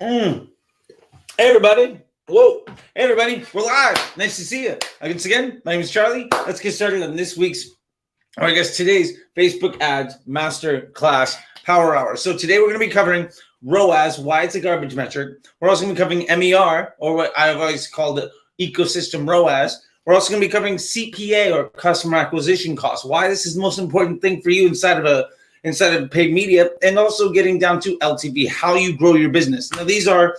Hey, everybody. Whoa. Hey, everybody. We're live. Nice to see you. Once again, my name is Charlie. Let's get started on this week's, or I guess today's Facebook Ads Masterclass Power Hour. So today we're going to be covering ROAS, why it's a garbage metric. We're also going to be covering MER, or what I've always called it, ecosystem ROAS. We're also going to be covering CPA, or customer acquisition cost, why this is the most important thing for you inside of paid media, and also getting down to LTV, how you grow your business. Now, these are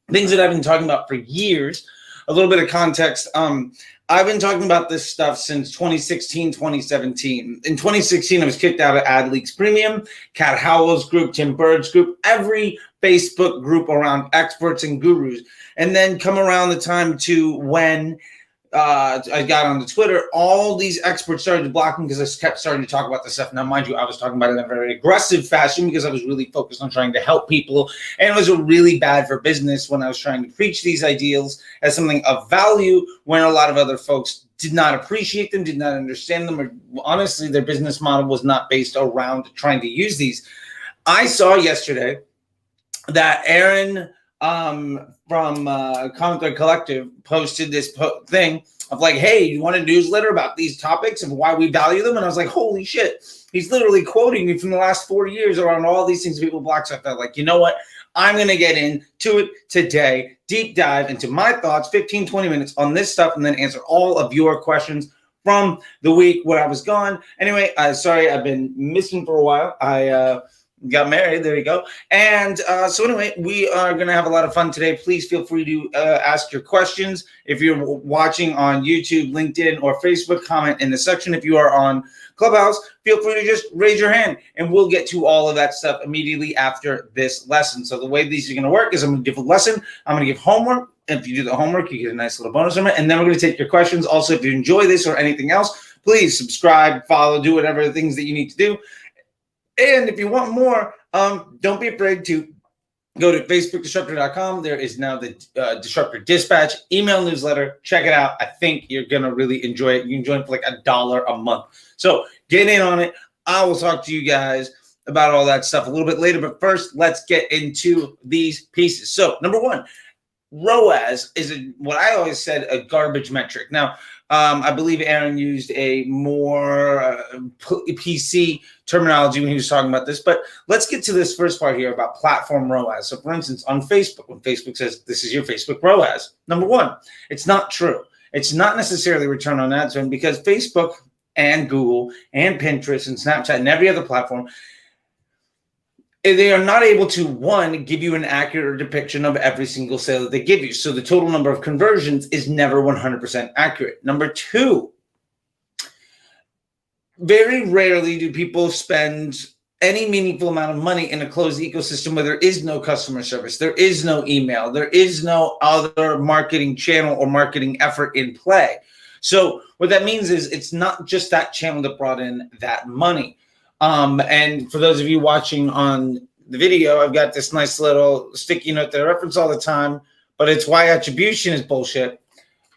things that I've been talking about for years. A little bit of context. I've been talking about this stuff since 2016, 2017. In 2016, I was kicked out of AdLeaks Premium, Cat Howell's group, Tim Bird's group, every Facebook group around experts and gurus. And then come around the time to when I got onto Twitter, all these experts started to block me because I kept starting to talk about this stuff. Now, mind you, I was talking about it in a very aggressive fashion because I was really focused on trying to help people. And it was really bad for business when I was trying to preach these ideals as something of value when a lot of other folks did not appreciate them, did not understand them, or honestly, their business model was not based around trying to use these. I saw yesterday that Aaron from Comic Thread Collective posted this thing of like, hey, you want a newsletter about these topics and why we value them? And I was like, holy shit, he's literally quoting me from the last 4 years around all these things people block. So I felt like, you know what? I'm going to get into it today, deep dive into my thoughts, 15, 20 minutes on this stuff, and then answer all of your questions from the week where I was gone. Anyway, sorry, I've been missing for a while. I got married. There you go. And so anyway, we are going to have a lot of fun today. Please feel free to ask your questions. If you're watching on YouTube, LinkedIn, or Facebook, comment in the section. If you are on Clubhouse, feel free to just raise your hand and we'll get to all of that stuff immediately after this lesson. So the way these are going to work is I'm going to give a lesson. I'm going to give homework. If you do the homework, you get a nice little bonus from it. And then we're going to take your questions. Also, if you enjoy this or anything else, please subscribe, follow, do whatever the things that you need to do. And if you want more, don't be afraid to go to facebookdisruptor.com. There is now the Disruptor Dispatch email newsletter. Check it out. I think you're going to really enjoy it. You can join for like $1 a month. So get in on it. I will talk to you guys about all that stuff a little bit later. But first, let's get into these pieces. So number one, ROAS is what I always said, a garbage metric. Now, I believe Aaron used a more PC terminology when he was talking about this, but let's get to this first part here about platform ROAS. So for instance, on Facebook, when Facebook says this is your Facebook ROAS, number one, it's not true. It's not necessarily return on ad spend because Facebook and Google and Pinterest and Snapchat and every other platform, they are not able to, one, give you an accurate depiction of every single sale that they give you. So the total number of conversions is never 100% accurate. Number two, very rarely do people spend any meaningful amount of money in a closed ecosystem where there is no customer service, there is no email, there is no other marketing channel or marketing effort in play. So what that means is it's not just that channel that brought in that money. And for those of you watching on the video, I've got this nice little sticky note that I reference all the time, but it's why attribution is bullshit.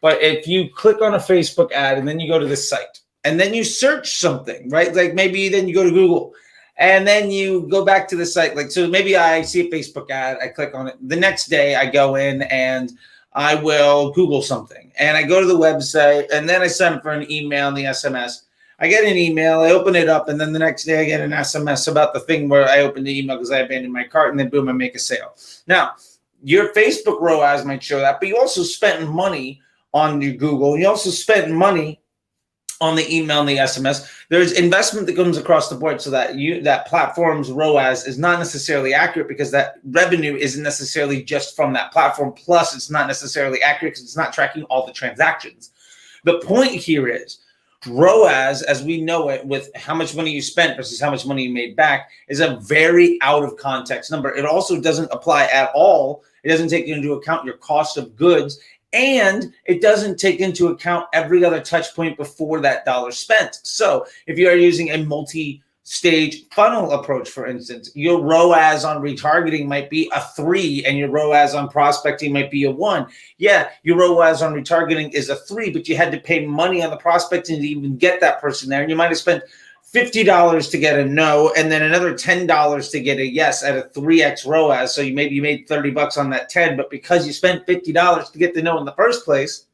But if you click on a Facebook ad and then you go to this site and then you search something, right? Like maybe then you go to Google and then you go back to the site. Like, so maybe I see a Facebook ad, I click on it. The next day I go in and I will Google something and I go to the website and then I sign up for an email and the SMS. I get an email, I open it up, and then the next day I get an SMS about the thing where I opened the email because I abandoned my cart, and then boom, I make a sale. Now, your Facebook ROAS might show that, but you also spent money on your Google. You also spent money on the email and the SMS. There's investment that comes across the board so that that platform's ROAS is not necessarily accurate because that revenue isn't necessarily just from that platform. Plus, it's not necessarily accurate because it's not tracking all the transactions. The point here is, ROAS, as we know it, with how much money you spent versus how much money you made back, is a very out of context number. It also doesn't apply at all. It doesn't take into account your cost of goods, and it doesn't take into account every other touch point before that dollar spent. So if you are using a multi-stage funnel approach, for instance, your ROAS on retargeting might be a 3 and your ROAS on prospecting might be a 1. Yeah, your ROAS on retargeting is a 3, but you had to pay money on the prospecting to even get that person there. And you might have spent $50 to get a no, and then another $10 to get a yes at a 3x ROAS. So maybe you made $30 on that 10, but because you spent $50 to get the no in the first place,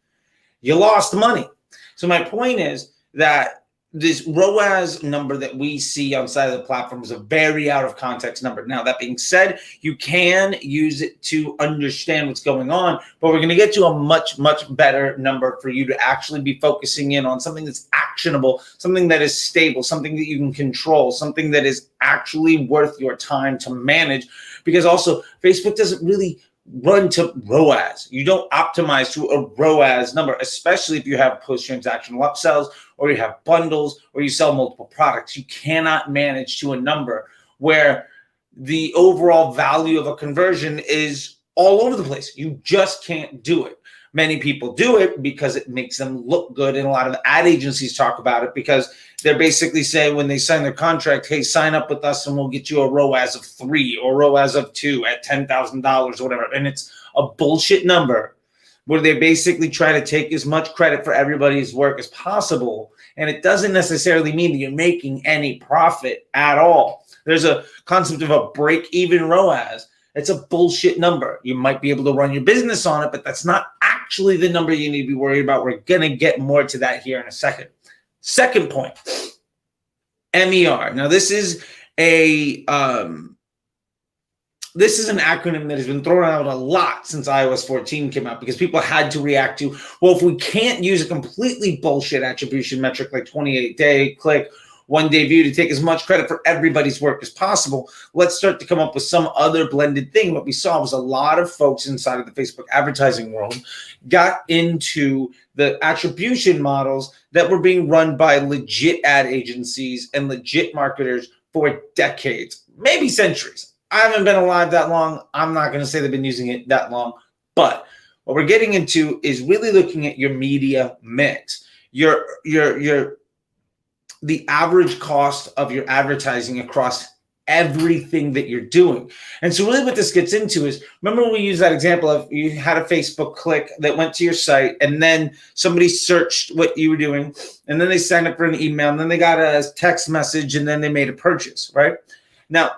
you lost money. So my point is that this ROAS number that we see on side of the platform is a very out of context number. Now, that being said, you can use it to understand what's going on, but we're going to get to a much, much better number for you to actually be focusing in on something that's actionable, something that is stable, something that you can control, something that is actually worth your time to manage. Because also, Facebook doesn't really run to ROAS. You don't optimize to a ROAS number, especially if you have post-transactional upsells or you have bundles or you sell multiple products. You cannot manage to a number where the overall value of a conversion is all over the place. You just can't do it. Many people do it because it makes them look good, and a lot of ad agencies talk about it because they're basically saying when they sign their contract, hey, sign up with us and we'll get you a ROAS of 3 or ROAS of 2 at $10,000 or whatever. And it's a bullshit number where they basically try to take as much credit for everybody's work as possible. And it doesn't necessarily mean that you're making any profit at all. There's a concept of a break-even ROAS. It's a bullshit number. You might be able to run your business on it, but that's not actually the number you need to be worried about. We're going to get more to that here in a second. Second point, MER. Now, this is an acronym that has been thrown out a lot since iOS 14 came out because people had to react to, well, if we can't use a completely bullshit attribution metric like 28-day click, 1-day view to take as much credit for everybody's work as possible, let's start to come up with some other blended thing. What we saw was a lot of folks inside of the Facebook advertising world got into the attribution models that were being run by legit ad agencies and legit marketers for decades, maybe centuries. I haven't been alive that long. I'm not going to say they've been using it that long, but what we're getting into is really looking at your media mix, the average cost of your advertising across everything that you're doing. And so really what this gets into is, remember when we use that example of you had a Facebook click that went to your site and then somebody searched what you were doing and then they signed up for an email and then they got a text message and then they made a purchase, right? Now,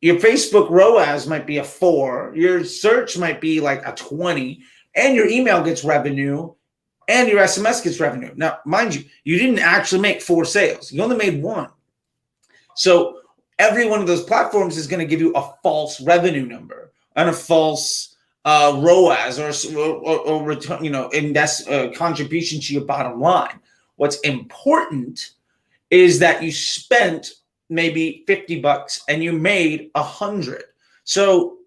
your Facebook ROAS might be a 4, your search might be like a 20, and your email gets revenue and your SMS gets revenue. Now, mind you, you didn't actually make 4 sales. You only made 1. So every one of those platforms is going to give you a false revenue number and a false ROAS or return, invest contribution to your bottom line. What's important is that you spent maybe $50 and you made 100. So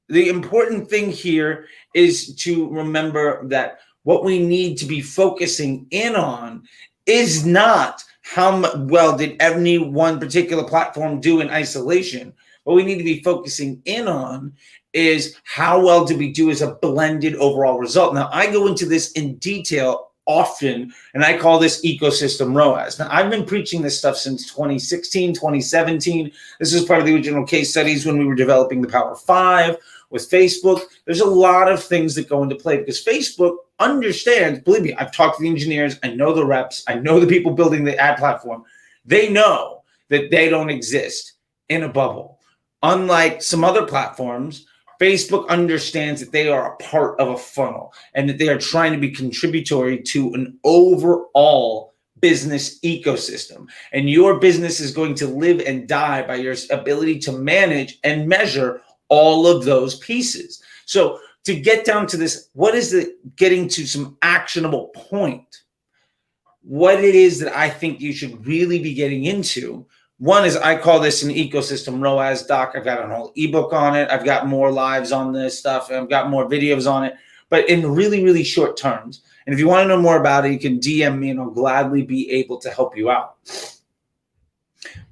the important thing here is to remember that what we need to be focusing in on is not how well did any one particular platform do in isolation. What we need to be focusing in on is how well did we do as a blended overall result. Now, I go into this in detail often, and I call this ecosystem ROAS. Now, I've been preaching this stuff since 2016, 2017. This is part of the original case studies when we were developing the Power 5 with Facebook. There's a lot of things that go into play because Facebook understands, believe me, I've talked to the engineers, I know the reps, I know the people building the ad platform. They know that they don't exist in a bubble. Unlike some other platforms, Facebook understands that they are a part of a funnel and that they are trying to be contributory to an overall business ecosystem. And your business is going to live and die by your ability to manage and measure all of those pieces. So to get down to this, what is it getting to some actionable point? What it is that I think you should really be getting into. One is I call this an ecosystem ROAS doc. I've got a whole ebook on it. I've got more lives on this stuff. I've got more videos on it, but in really, really short terms. And if you want to know more about it, you can DM me and I'll gladly be able to help you out.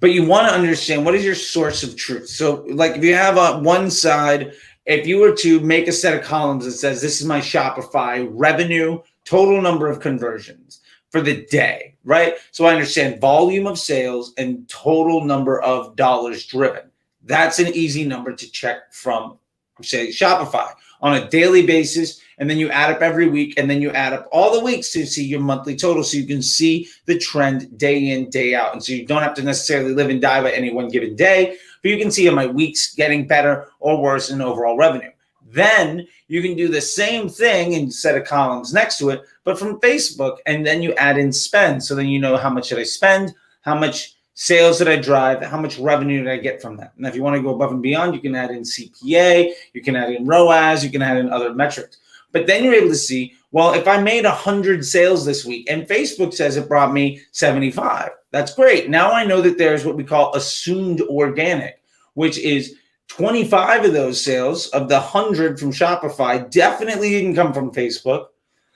But you want to understand what is your source of truth. So like if you have on one side, if you were to make a set of columns that says, this is my Shopify revenue, total number of conversions for the day, right? So I understand volume of sales and total number of dollars driven. That's an easy number to check from say Shopify, on a daily basis, and then you add up every week, and then you add up all the weeks to see your monthly total, so you can see the trend day in, day out. And so you don't have to necessarily live and die by any one given day, but you can see are my weeks getting better or worse in overall revenue. Then you can do the same thing and set of columns next to it, but from Facebook, and then you add in spend. So then you know how much did I spend, how much sales did I drive, how much revenue did I get from that. And if you want to go above and beyond, you can add in CPA, you can add in ROAS, you can add in other metrics. But then you're able to see, well, if I made 100 sales this week and Facebook says it brought me 75, that's great. Now I know that there's what we call assumed organic, which is 25 of those sales of the 100 from Shopify definitely didn't come from Facebook.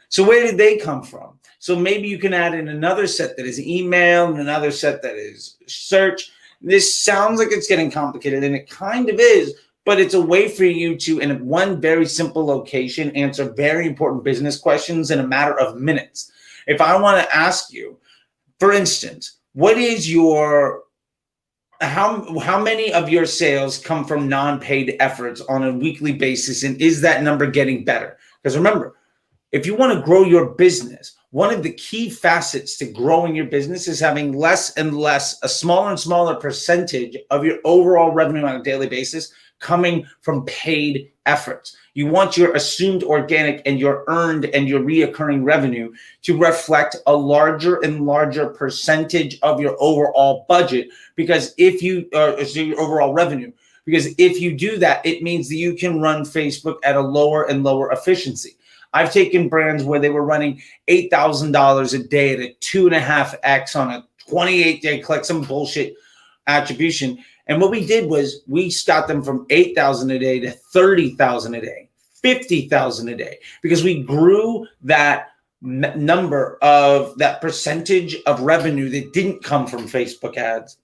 So where did they come from? So maybe you can add in another set that is email and another set that is search. This sounds like it's getting complicated, and it kind of is, but it's a way for you to, in one very simple location, answer very important business questions in a matter of minutes. If I want to ask you, for instance, what is your how many of your sales come from non-paid efforts on a weekly basis, and is that number getting better? Because remember, if you want to grow your business, one of the key facets to growing your business is having less and less, a smaller and smaller percentage of your overall revenue on a daily basis coming from paid efforts. You want your assumed organic and your earned and your reoccurring revenue to reflect a larger and larger percentage of your overall budget, because if you your overall revenue, because if you do that, it means that you can run Facebook at a lower and lower efficiency. I've taken brands where they were running $8,000 a day at a 2.5x on a 28-day click, some bullshit attribution. And what we did was we got them from 8,000 a day to 30,000 a day, 50,000 a day, because we grew that number of that percentage of revenue that didn't come from Facebook ads.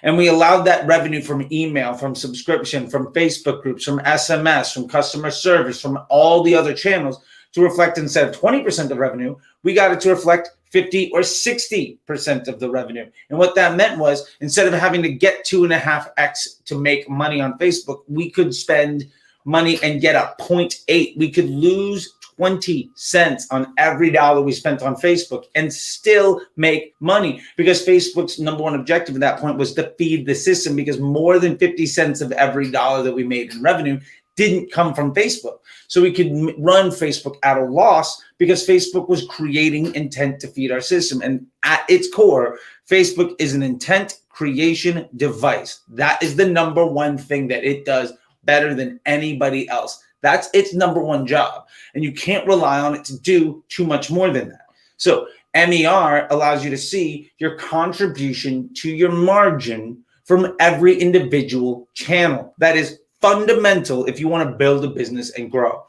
And we allowed that revenue from email, from subscription, from Facebook groups, from SMS, from customer service, from all the other channels to reflect, instead of 20% of revenue, we got it to reflect 50 or 60% of the revenue. And what that meant was, instead of having to get 2.5x to make money on Facebook, we could spend money and get a 0.8. We could lose 20 cents on every dollar we spent on Facebook and still make money, because Facebook's number one objective at that point was to feed the system, because more than 50 cents of every dollar that we made in revenue didn't come from Facebook. So we could run Facebook at a loss because Facebook was creating intent to feed our system. And at its core, Facebook is an intent creation device. That is the number one thing that it does better than anybody else. That's its number one job. And you can't rely on it to do too much more than that. So MER allows you to see your contribution to your margin from every individual channel. That is fundamental if you want to build a business and grow.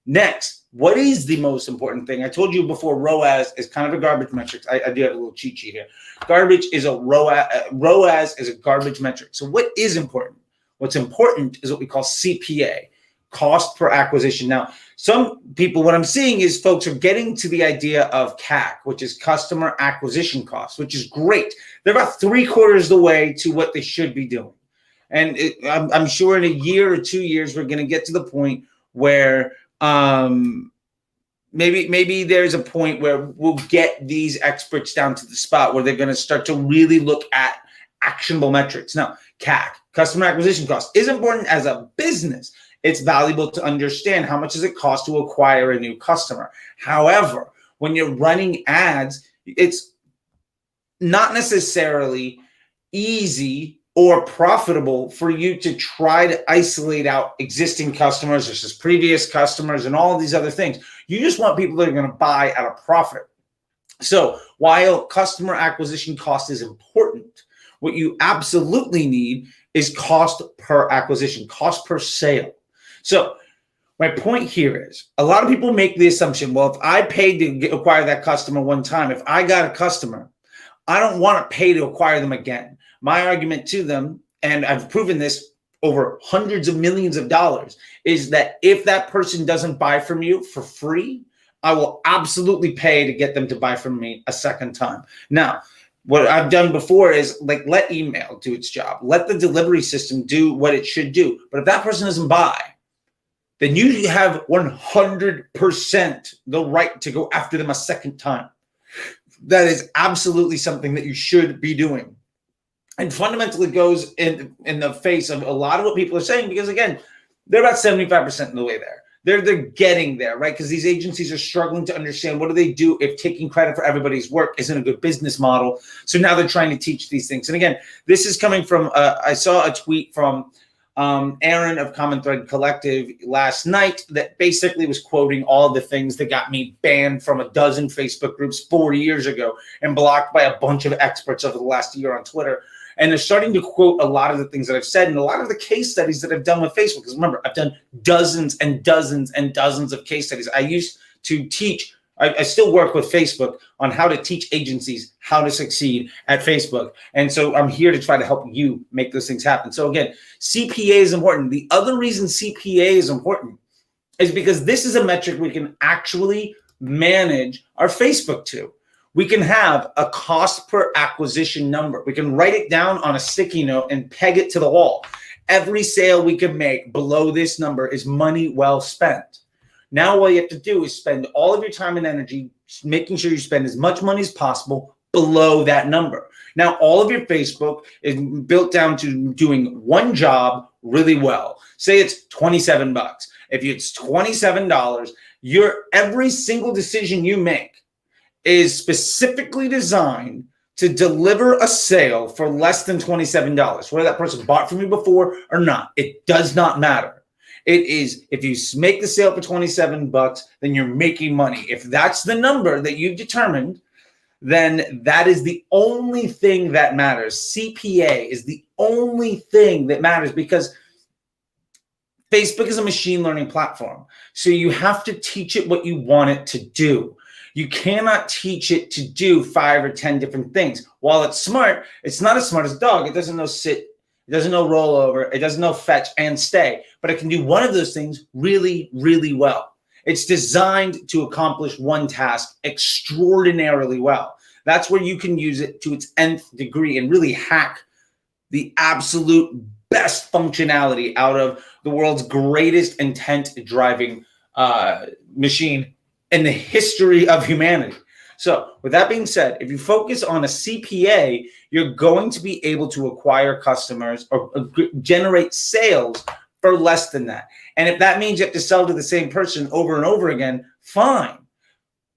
Next, what is the most important thing? I told you before, ROAS is kind of a garbage metric. I do have a little cheat sheet here. ROAS is a garbage metric. So what is important? What's important is what we call CPA, cost per acquisition. Now, some people, what I'm seeing is folks are getting to the idea of CAC, which is customer acquisition cost, which is great. They're about 3/4 the way to what they should be doing. And I'm sure in a year or 2 years, we're going to get to the point where maybe there's a point where we'll get these experts down to the spot where they're going to start to really look at actionable metrics. Now, CAC, customer acquisition cost, is important as a business. It's valuable to understand how much does it cost to acquire a new customer. However, when you're running ads, it's not necessarily easy or profitable for you to try to isolate out existing customers versus previous customers and all of these other things. You just want people that are going to buy at a profit. So while customer acquisition cost is important, what you absolutely need is cost per acquisition, cost per sale. So my point here is, a lot of people make the assumption, well, if I paid to acquire that customer one time, if I got a customer, I don't want to pay to acquire them again. My argument to them, and I've proven this over hundreds of millions of dollars, is that if that person doesn't buy from you for free, I will absolutely pay to get them to buy from me a second time. Now, what I've done before is let email do its job. Let the delivery system do what it should do. But if that person doesn't buy, then you have 100% the right to go after them a second time. That is absolutely something that you should be doing. And fundamentally goes in the face of a lot of what people are saying, because again, they're about 75% of the way there. They're getting there, right? Because these agencies are struggling to understand, what do they do if taking credit for everybody's work isn't a good business model. So now they're trying to teach these things. And again, this is coming from, I saw a tweet from Aaron of Common Thread Collective last night that basically was quoting all the things that got me banned from a dozen Facebook groups 4 years ago and blocked by a bunch of experts over the last year on Twitter. And they're starting to quote a lot of the things that I've said and a lot of the case studies that I've done with Facebook. Because remember, I've done dozens and dozens and dozens of case studies. I used to teach, I still work with Facebook on how to teach agencies how to succeed at Facebook. And so I'm here to try to help you make those things happen. So again, CPA is important. The other reason CPA is important is because this is a metric we can actually manage our Facebook to. We can have a cost per acquisition number. We can write it down on a sticky note and peg it to the wall. Every sale we can make below this number is money well spent. Now all you have to do is spend all of your time and energy making sure you spend as much money as possible below that number. Now all of your Facebook is built down to doing one job really well. Say it's 27 bucks. If it's $27, every single decision you make is specifically designed to deliver a sale for less than $27, whether that person bought from you before or not. It does not matter. It is, if you make the sale for 27 bucks, then you're making money. If that's the number that you've determined, then that is the only thing that matters. CPA is the only thing that matters, because Facebook is a machine learning platform. So you have to teach it what you want it to do. You cannot teach it to do 5 or 10 different things. While it's smart, it's not as smart as a dog. It doesn't know sit, it doesn't know roll over, it doesn't know fetch and stay, but it can do one of those things really, really well. It's designed to accomplish one task extraordinarily well. That's where you can use it to its nth degree and really hack the absolute best functionality out of the world's greatest intent driving machine in the history of humanity. So with that being said, if you focus on a CPA, you're going to be able to acquire customers or generate sales for less than that. And if that means you have to sell to the same person over and over again, fine.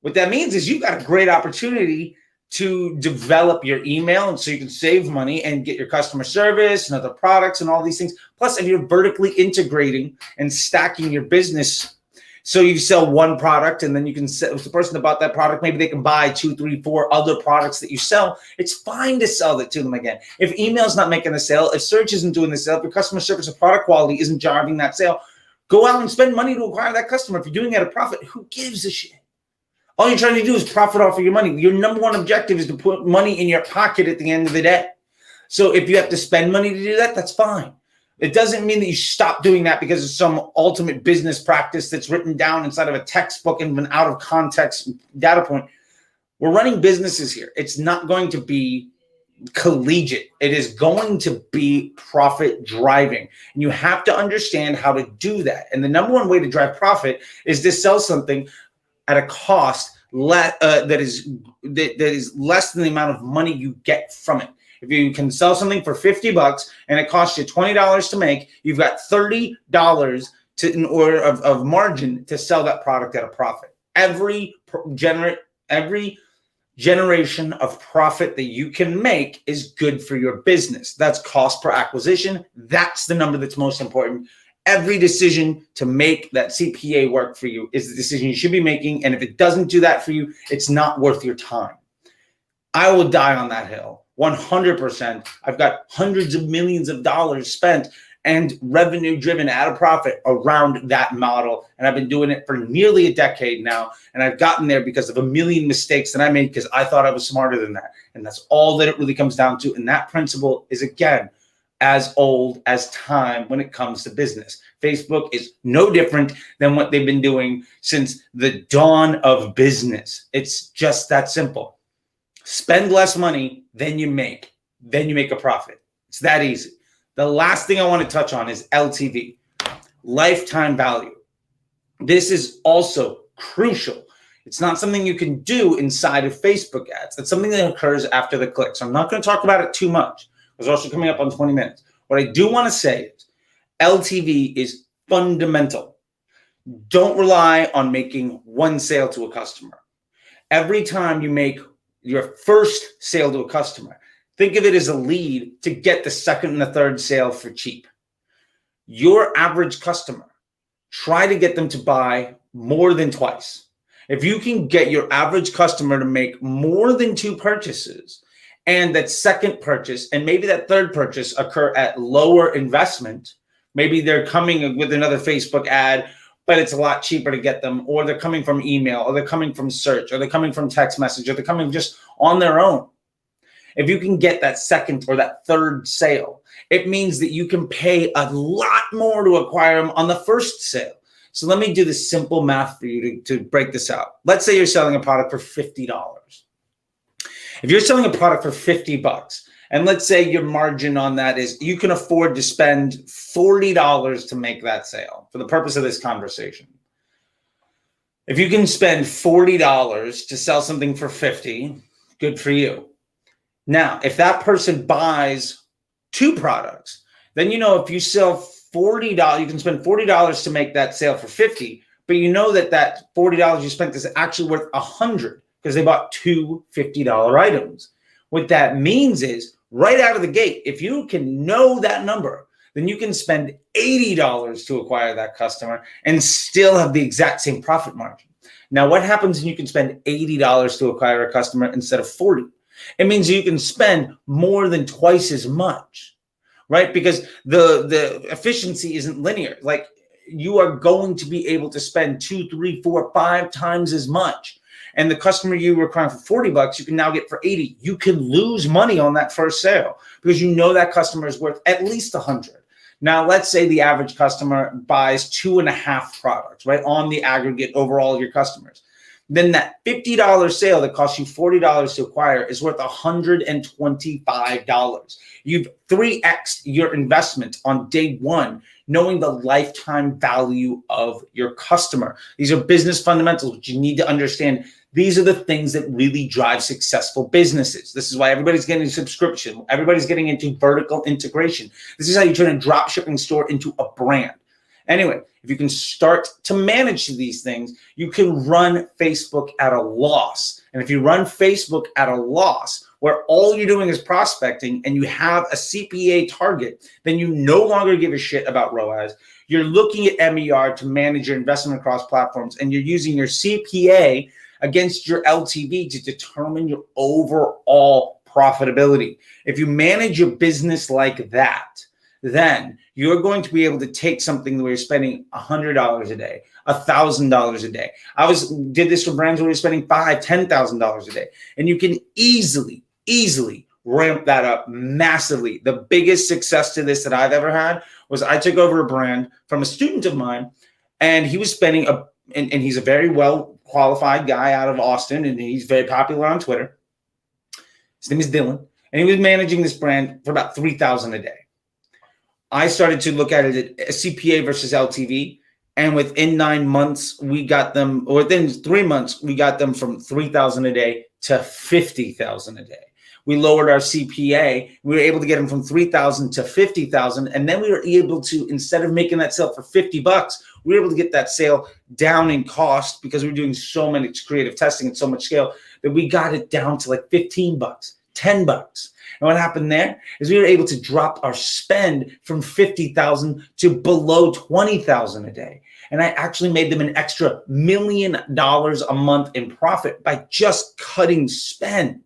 What that means is you've got a great opportunity to develop your email, and so you can save money and get your customer service and other products and all these things. Plus, if you're vertically integrating and stacking your business, so you sell one product and then you can sell, if the person that bought that product, maybe they can buy 2, 3, 4 other products that you sell. It's fine to sell it to them again. If email's not making a sale, if search isn't doing the sale, if your customer service or product quality isn't driving that sale, go out and spend money to acquire that customer. If you're doing it at a profit, who gives a shit? All you're trying to do is profit off of your money. Your number one objective is to put money in your pocket at the end of the day. So if you have to spend money to do that, that's fine. It doesn't mean that you stop doing that because of some ultimate business practice that's written down inside of a textbook and an out of context data point. We're running businesses here. It's not going to be collegiate. It is going to be profit driving. And you have to understand how to do that. And the number one way to drive profit is to sell something at a cost that is less than the amount of money you get from it. If you can sell something for 50 bucks and it costs you $20 to make, you've got $30 in order of margin to sell that product at a profit. Every generation of profit that you can make is good for your business. That's cost per acquisition. That's the number that's most important. Every decision to make that CPA work for you is the decision you should be making. And if it doesn't do that for you, it's not worth your time. I will die on that hill. 100%. I've got hundreds of millions of dollars spent and revenue driven at a profit around that model. And I've been doing it for nearly a decade now. And I've gotten there because of a million mistakes that I made because I thought I was smarter than that. And that's all that it really comes down to. And that principle is, again, as old as time when it comes to business. Facebook is no different than what they've been doing since the dawn of business. It's just that simple. Spend less money than you make a profit. It's that easy. The last thing I want to touch on is LTV, lifetime value. This is also crucial. It's not something you can do inside of Facebook ads. It's something that occurs after the click. So I'm not going to talk about it too much. It's also coming up on 20 minutes. What I do want to say is LTV is fundamental. Don't rely on making one sale to a customer. Every time you make your first sale to a customer, think of it as a lead to get the second and the third sale for cheap. Your average customer, try to get them to buy more than twice. If you can get your average customer to make more than 2 purchases, and that second purchase and maybe that third purchase occur at lower investment, maybe they're coming with another Facebook ad, but it's a lot cheaper to get them, or they're coming from email, or they're coming from search, or they're coming from text message, or they're coming just on their own. If you can get that second or that third sale, it means that you can pay a lot more to acquire them on the first sale. So let me do this simple math for you to break this out. Let's say you're selling a product for $50. If you're selling a product for $50, and let's say your margin on that is you can afford to spend $40 to make that sale for the purpose of this conversation. If you can spend $40 to sell something for $50, good for you. Now, if that person buys 2 products, then if you sell $40, you can spend $40 to make that sale for $50, but that $40 you spent is actually worth $100 because they bought 2 $50 items. What that means is right out of the gate, if you can know that number, then you can spend $80 to acquire that customer and still have the exact same profit margin. Now, what happens when you can spend $80 to acquire a customer instead of $40? It means you can spend more than twice as much, right? Because the efficiency isn't linear. Like, you are going to be able to spend 2, 3, 4, 5 times as much. And the customer you were acquiring for $40, you can now get for $80. You can lose money on that first sale because that customer is worth at least $100. Now, let's say the average customer buys 2.5 products, right, on the aggregate overall of your customers. Then that $50 sale that costs you $40 to acquire is worth $125. You've 3x'd your investment on day one, knowing the lifetime value of your customer. These are business fundamentals, which you need to understand. These are the things that really drive successful businesses. This is why everybody's getting a subscription. Everybody's getting into vertical integration. This is how you turn a drop shipping store into a brand. Anyway, if you can start to manage these things, you can run Facebook at a loss. And if you run Facebook at a loss, where all you're doing is prospecting and you have a CPA target, then you no longer give a shit about ROAS. You're looking at MER to manage your investment across platforms, and you're using your CPA against your LTV to determine your overall profitability. If you manage your business like that, then you're going to be able to take something where you're spending $100 a day, $1,000 a day. I did this for brands where you're spending $5,000, $10,000 a day, and you can easily ramp that up massively. The biggest success to this that I've ever had was I took over a brand from a student of mine, and he was spending and he's a very well qualified guy out of Austin, and he's very popular on Twitter. His name is Dylan, and he was managing this brand for about $3,000 a day. I started to look at it at CPA versus LTV, and within 9 months, within 3 months, we got them from $3,000 a day to $50,000 a day. We lowered our CPA. We were able to get them from $3,000 to $50,000, and then we were able to, instead of making that sale for $50, we were able to get that sale down in cost because we were doing so much creative testing and so much scale that we got it down to like $15, $10. And what happened there is we were able to drop our spend from $50,000 to below $20,000 a day. And I actually made them an extra $1 million a month in profit by just cutting spend.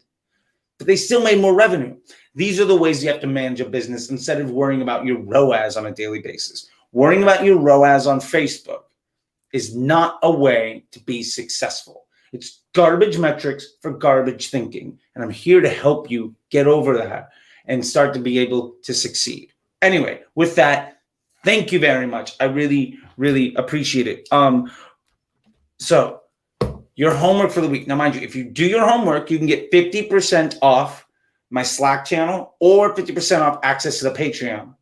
But they still made more revenue. These are the ways you have to manage a business instead of worrying about your ROAS on a daily basis. Worrying about your ROAS on Facebook is not a way to be successful. It's garbage metrics for garbage thinking. And I'm here to help you get over that and start to be able to succeed. Anyway, with that, thank you very much. I really, really appreciate it. So your homework for the week. Now, mind you, if you do your homework, you can get 50% off my Slack channel or 50% off access to the Patreon.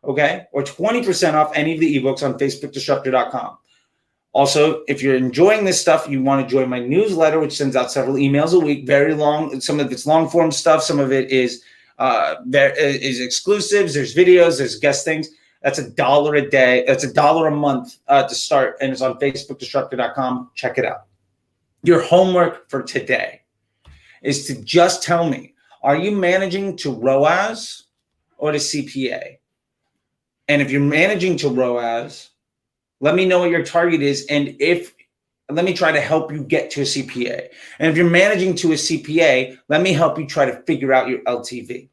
Okay? Or 20% off any of the ebooks on FacebookDisruptor.com. Also, if you're enjoying this stuff, you want to join my newsletter, which sends out several emails a week, very long. Some of it's long form stuff. Some of it is there is exclusives. There's videos. There's guest things. That's $1 a day. That's $1 a month to start, and it's on facebookdestructor.com. Check it out. Your homework for today is to just tell me, are you managing to ROAS or to CPA? And if you're managing to ROAS, let me know what your target is, and let me try to help you get to a CPA. And if you're managing to a CPA, let me help you try to figure out your LTV.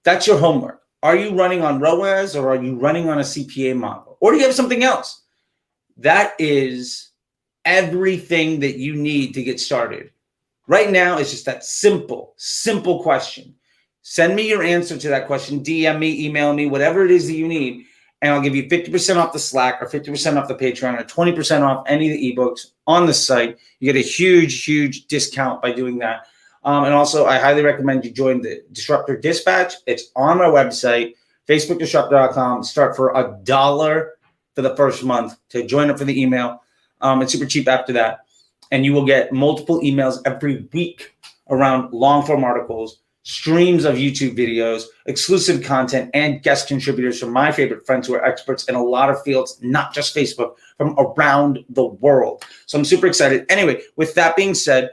That's your homework. Are you running on ROAS or are you running on a CPA model? Or do you have something else? That is everything that you need to get started. Right now, it's just that simple question. Send me your answer to that question. DM me, email me, whatever it is that you need. And I'll give you 50% off the Slack or 50% off the Patreon or 20% off any of the ebooks on the site. You get a huge, huge discount by doing that. And also, I highly recommend you join the Disruptor Dispatch. It's on my website, facebookdisruptor.com. Start for $1 for the first month to join up for the email. It's super cheap after that. And you will get multiple emails every week around long-form articles, streams of YouTube videos, exclusive content, and guest contributors from my favorite friends who are experts in a lot of fields, not just Facebook, from around the world. So I'm super excited. Anyway, with that being said,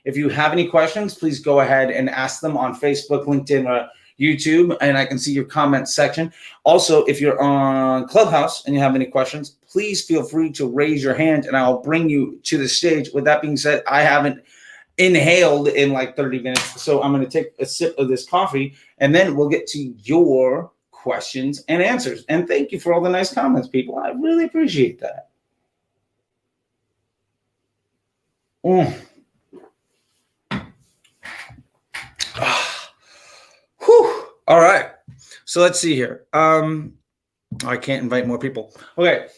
if you have any questions, please go ahead and ask them on Facebook, LinkedIn, or YouTube, and I can see your comment section. Also, if you're on Clubhouse and you have any questions, please feel free to raise your hand and I'll bring you to the stage. With that being said, I haven't inhaled in like 30 minutes. So I'm going to take a sip of this coffee and then we'll get to your questions and answers. And thank you for all the nice comments, people. I really appreciate that. Whew. All right. So let's see here. I can't invite more people. Okay.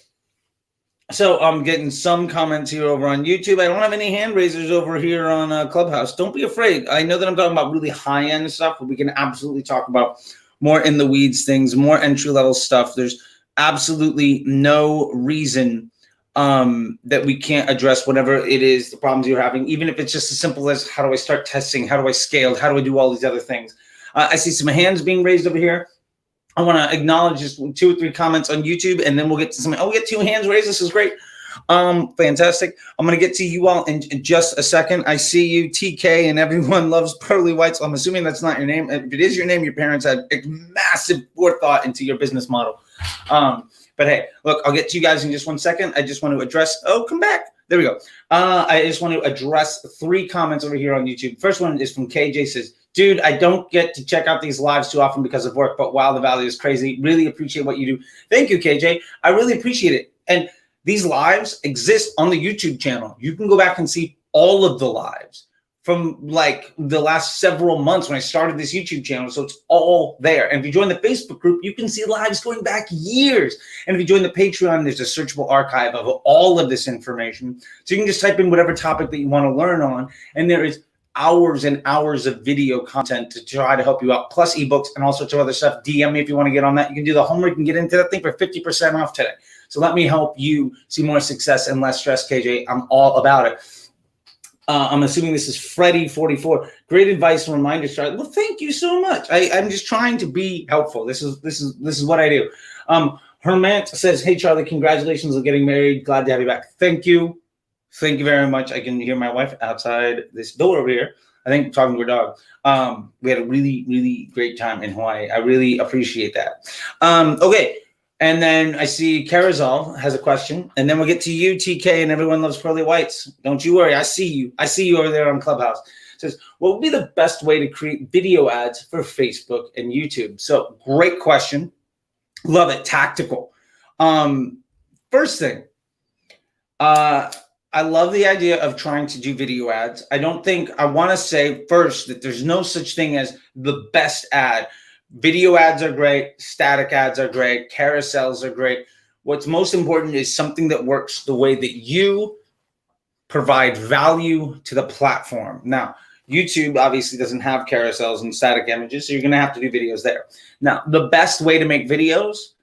So I'm getting some comments here over on YouTube. I don't have any hand raisers over here on Clubhouse. Don't be afraid. I know that I'm talking about really high-end stuff, but we can absolutely talk about more in the weeds things, more entry-level stuff. There's absolutely no reason that we can't address whatever it is, the problems you're having, even if it's just as simple as how do I start testing? How do I scale? How do I do all these other things? I see some hands being raised over here. I want to acknowledge just 2 or 3 comments on YouTube, and then we'll get to some. Oh, we get 2 hands raised. This is great. Fantastic. I'm going to get to you all in just a second. I see you, TK, and everyone loves pearly whites. I'm assuming that's not your name. If it is your name, your parents had massive forethought into your business model. But hey, look, I'll get to you guys in just 1 second. I just want to address. Oh, come back. There we go. I just want to address 3 comments over here on YouTube. First one is from KJ. Says, dude, I don't get to check out these lives too often because of work, but wow, the value is crazy. Really appreciate what you do. Thank you, KJ. I really appreciate it. And these lives exist on the YouTube channel. You can go back and see all of the lives from like the last several months when I started this YouTube channel. So it's all there. And if you join the Facebook group, you can see lives going back years. And if you join the Patreon, there's a searchable archive of all of this information. So you can just type in whatever topic that you want to learn on. And there is hours and hours of video content to try to help you out, plus ebooks and all sorts of other stuff. DM me if you want to get on that. You can do the homework and get into that thing for 50% off today. So let me help you see more success and less stress, KJ. I'm all about it. I'm assuming this is Freddie44. Great advice and reminders, Charlie. Well, thank you so much. I'm just trying to be helpful. This is what I do. Hermant says, hey, Charlie, congratulations on getting married. Glad to have you back. Thank you. Thank you very much. I can hear my wife outside this door over here. I think talking to her dog. We had a really, really great time in Hawaii. I really appreciate that. Okay. And then I see Carazal has a question. And then we'll get to you, TK, and everyone loves pearly whites. Don't you worry. I see you. I see you over there on Clubhouse. It says, what would be the best way to create video ads for Facebook and YouTube? So great question. Love it. Tactical. First thing, I love the idea of trying to do video ads. I want to say first that there's no such thing as the best ad. Video ads are great. Static ads are great. Carousels are great. What's most important is something that works the way that you provide value to the platform. Now, YouTube obviously doesn't have carousels and static images, so you're going to have to do videos there. Now, the best way to make videos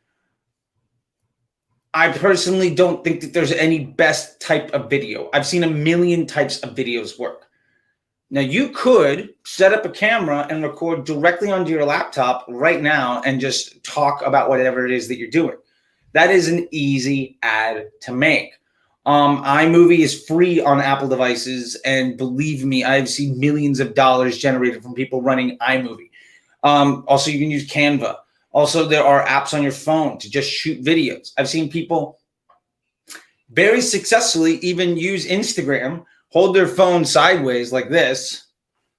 I personally don't think that there's any best type of video. I've seen a million types of videos work. Now, you could set up a camera and record directly onto your laptop right now and just talk about whatever it is that you're doing. That is an easy ad to make. iMovie is free on Apple devices, and believe me, I've seen millions of dollars generated from people running iMovie. Also, you can use Canva. Also, there are apps on your phone to just shoot videos. I've seen people very successfully even use Instagram, hold their phone sideways like this,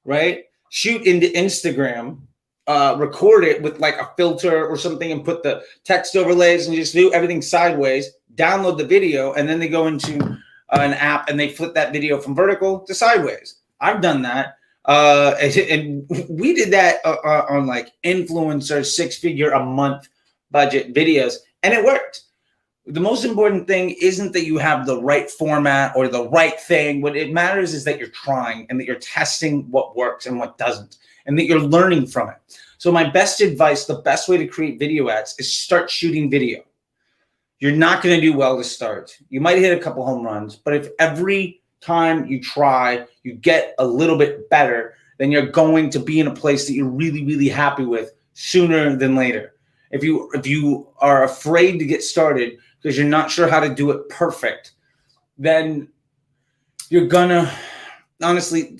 right? Shoot into Instagram, record it with like a filter or something and put the text overlays and just do everything sideways, download the video, and then they go into an app and they flip that video from vertical to sideways. I've done that. And we did that on like influencer 6-figure a month budget videos, and it worked. The most important thing isn't that you have the right format or the right thing. What it matters is that you're trying and that you're testing what works and what doesn't, and that you're learning from it. So my best advice, the best way to create video ads is start shooting video. You're not going to do well to start. You might hit a couple home runs, but if every time you try, you get a little bit better, then you're going to be in a place that you're really, really happy with sooner than later. If you are afraid to get started because you're not sure how to do it perfect, then you're gonna, honestly,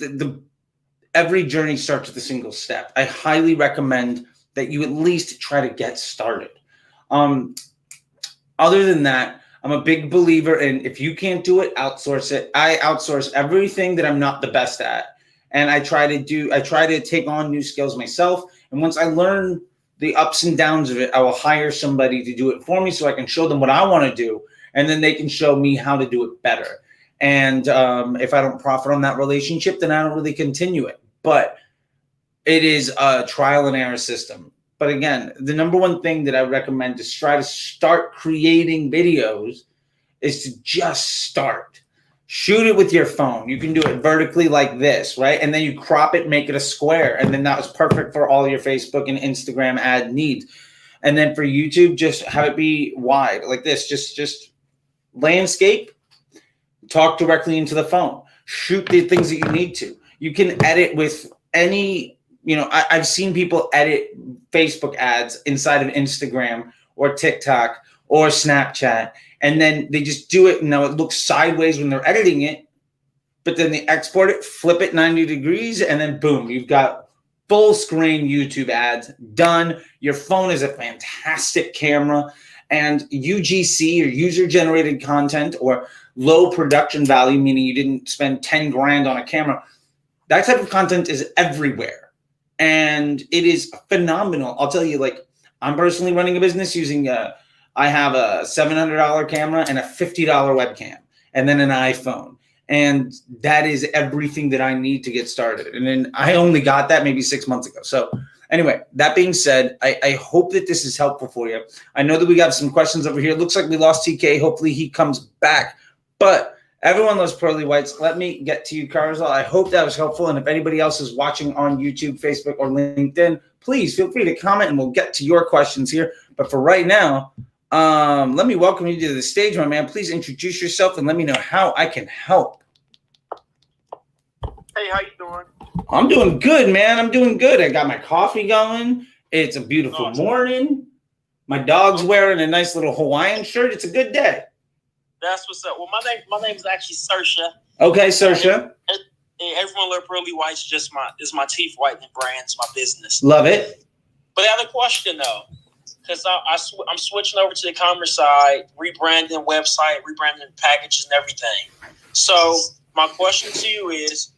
every journey starts with a single step. I highly recommend that you at least try to get started. Other than that, I'm a big believer in, if you can't do it, outsource it. I outsource everything that I'm not the best at. And I try to take on new skills myself. And once I learn the ups and downs of it, I will hire somebody to do it for me so I can show them what I want to do. And then they can show me how to do it better. And if I don't profit on that relationship, then I don't really continue it. But it is a trial and error system. But again, the number one thing that I recommend to try to start creating videos is to just start. Shoot it with your phone. You can do it vertically like this, right? And then you crop it, make it a square. And then that was perfect for all your Facebook and Instagram ad needs. And then for YouTube, just have it be wide like this. Just landscape, talk directly into the phone. Shoot the things that you need to. You can edit with any, I've seen people edit Facebook ads inside of Instagram or TikTok or Snapchat, and then they just do it. Now it looks sideways when they're editing it, but then they export it, flip it 90 degrees, and then boom, you've got full screen YouTube ads done. Your phone is a fantastic camera, and UGC, or user generated content, or low production value, meaning you didn't spend 10 grand on a camera. That type of content is everywhere. And it is phenomenal. I'll tell you, like, I'm personally running a business using I have a $700 camera and a $50 webcam, and then an iPhone. And that is everything that I need to get started. And then I only got that maybe 6 months ago. So anyway, that being said, I hope that this is helpful for you. I know that we got some questions over here. It looks like we lost TK. Hopefully he comes back. But everyone loves pearly whites. Let me get to you, Carzal. I hope that was helpful. And if anybody else is watching on YouTube, Facebook, or LinkedIn, please feel free to comment and we'll get to your questions here. But for right now, let me welcome you to the stage, my man. Please introduce yourself and let me know how I can help. Hey, how you doing? I'm doing good, man. I'm doing good. I got my coffee going. It's a beautiful morning. My dog's wearing a nice little Hawaiian shirt. It's a good day. That's what's up. Well, my name is actually Saoirse. Okay, Saoirse. Everyone love Pearly White's just my teeth whitening brand. It's my business. Love it. But I have a question though, because I'm switching over to the commerce side, rebranding website, rebranding packages and everything. So my question to you is,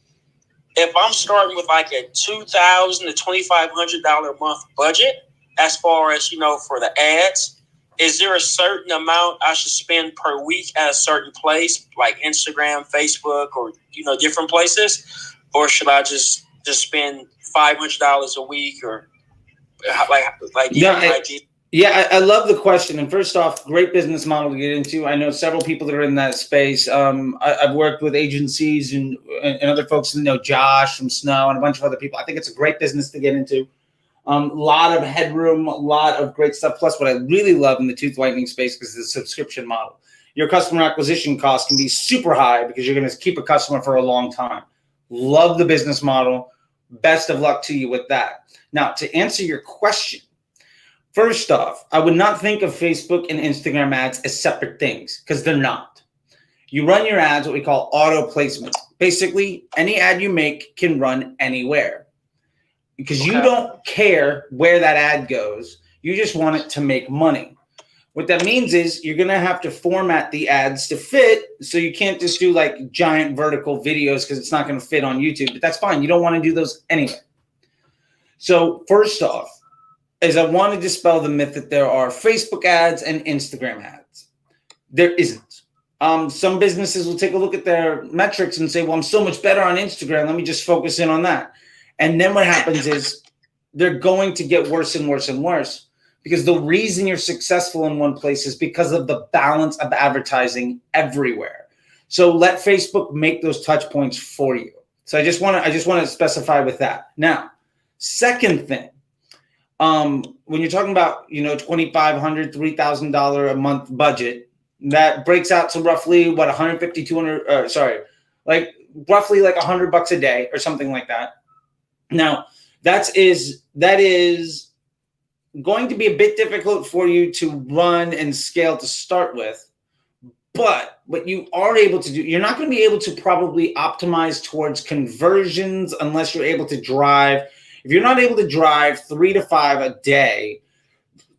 if I'm starting with like a $2,000 to $2,500 a month budget, as far as for the ads, is there a certain amount I should spend per week at a certain place, like Instagram, Facebook, or different places, or should I just spend $500 a week, or like? Yeah, I love the question. And first off, great business model to get into. I know several people that are in that space. I've worked with agencies and other folks, Josh from Snow and a bunch of other people. I think it's a great business to get into. Lot of headroom, a lot of great stuff. Plus, what I really love in the tooth whitening space is the subscription model. Your customer acquisition cost can be super high because you're going to keep a customer for a long time. Love the business model. Best of luck to you with that. Now, to answer your question, first off, I would not think of Facebook and Instagram ads as separate things because they're not. You run your ads, what we call auto placement. Basically, any ad you make can run anywhere because you don't care where that ad goes. You just want it to make money. What that means is you're going to have to format the ads to fit. So you can't just do like giant vertical videos because it's not going to fit on YouTube. But that's fine. You don't want to do those anyway. So first off, is I want to dispel the myth that there are Facebook ads and Instagram ads. There isn't. Some businesses will take a look at their metrics and say, well, I'm so much better on Instagram. Let me just focus in on that. And then what happens is they're going to get worse and worse and worse because the reason you're successful in one place is because of the balance of advertising everywhere. So let Facebook make those touch points for you. So I just want to specify with that. Now, second thing, when you're talking about, $2,500, $3,000 a month budget, that breaks out to roughly what, 150, 200, roughly like $100 a day or something like that. Now, that is going to be a bit difficult for you to run and scale to start with. But what you are able to do, you're not going to be able to probably optimize towards conversions unless you're able to drive. If you're not able to drive 3 to 5 a day,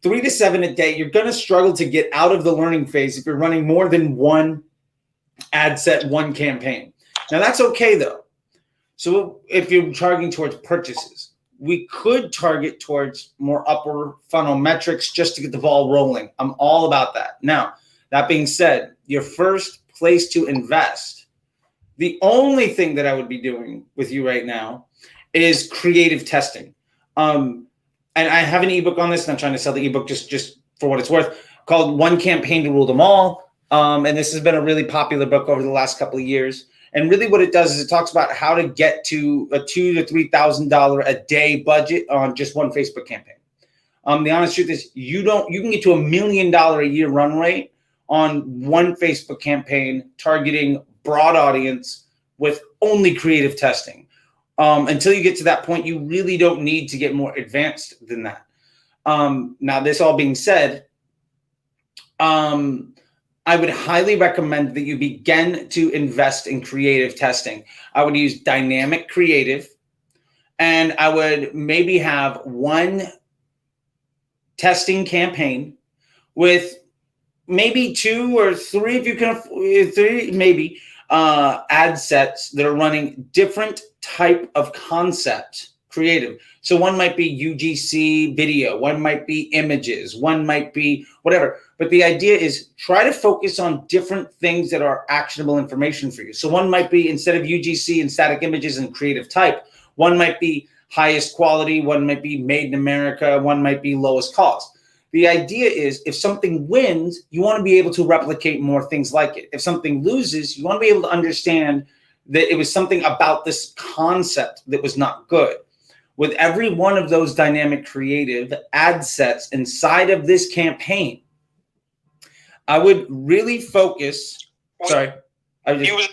3 to 7 a day, you're going to struggle to get out of the learning phase if you're running more than one ad set, one campaign. Now, that's okay, though. So if you're targeting towards purchases, we could target towards more upper funnel metrics just to get the ball rolling. I'm all about that. Now, that being said, your first place to invest, the only thing that I would be doing with you right now is creative testing. And I have an ebook on this, and I'm trying to sell the ebook just for what it's worth, called One Campaign to Rule Them All. And this has been a really popular book over the last couple of years. And really what it does is it talks about how to get to a $2,000 to $3,000 a day budget on just one Facebook campaign. The honest truth is you can get to $1 million a year run rate on one Facebook campaign targeting broad audience with only creative testing. Until you get to that point, you really don't need to get more advanced than that. Now, this all being said, I would highly recommend that you begin to invest in creative testing. I would use dynamic creative, and I would maybe have one testing campaign with maybe 2 or 3, if you can afford 3, maybe ad sets that are running different type of concept creative. So one might be UGC video, one might be images, one might be whatever. But the idea is try to focus on different things that are actionable information for you. So one might be, instead of UGC and static images and creative type, one might be highest quality, one might be made in America, one might be lowest cost. The idea is if something wins, you want to be able to replicate more things like it. If something loses, you want to be able to understand that it was something about this concept that was not good. With every one of those dynamic creative ad sets inside of this campaign, I would really focus. Sorry. You was in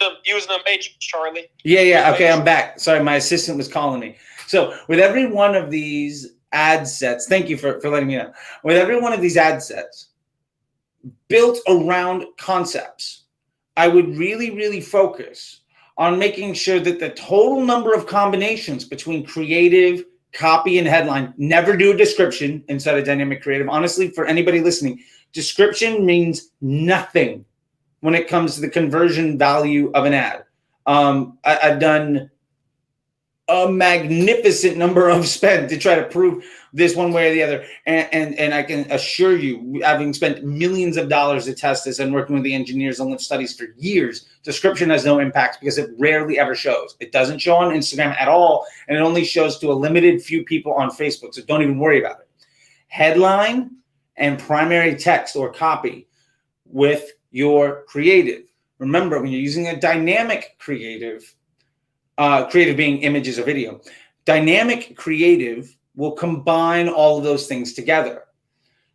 the matrix, Charlie. Yeah. Okay, I'm back. Sorry, my assistant was calling me. So with every one of these ad sets, thank you for letting me know. With every one of these ad sets built around concepts, I would really, really focus on making sure that the total number of combinations between creative, copy, and headline, never do a description inside of dynamic creative. Honestly, for anybody listening, description means nothing when it comes to the conversion value of an ad. I've done a magnificent number of spend to try to prove this one way or the other. And I can assure you, having spent millions of dollars to test this and working with the engineers on lift studies for years, description has no impact because it rarely ever shows. It doesn't show on Instagram at all, and it only shows to a limited few people on Facebook, so don't even worry about it. Headline and primary text or copy with your creative. Remember, when you're using a dynamic creative, creative being images or video, dynamic creative will combine all of those things together.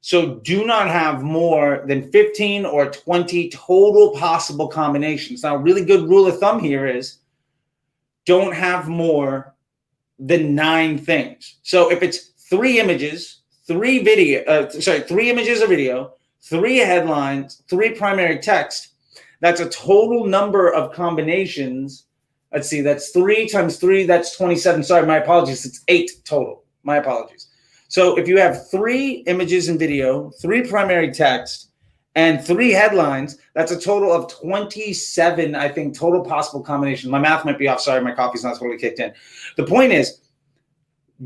So do not have more than 15 or 20 total possible combinations. Now, a really good rule of thumb here is don't have more than 9 things. So if it's 3 images, 3 images of video, 3 headlines, 3 primary text, that's a total number of combinations. Let's see, that's 3 times 3, that's 27. Sorry, my apologies. It's 8 total. My apologies. So if you have 3 images and video, 3 primary text, and 3 headlines, that's a total of 27, I think, total possible combinations. My math might be off. Sorry, my coffee's not totally kicked in. The point is,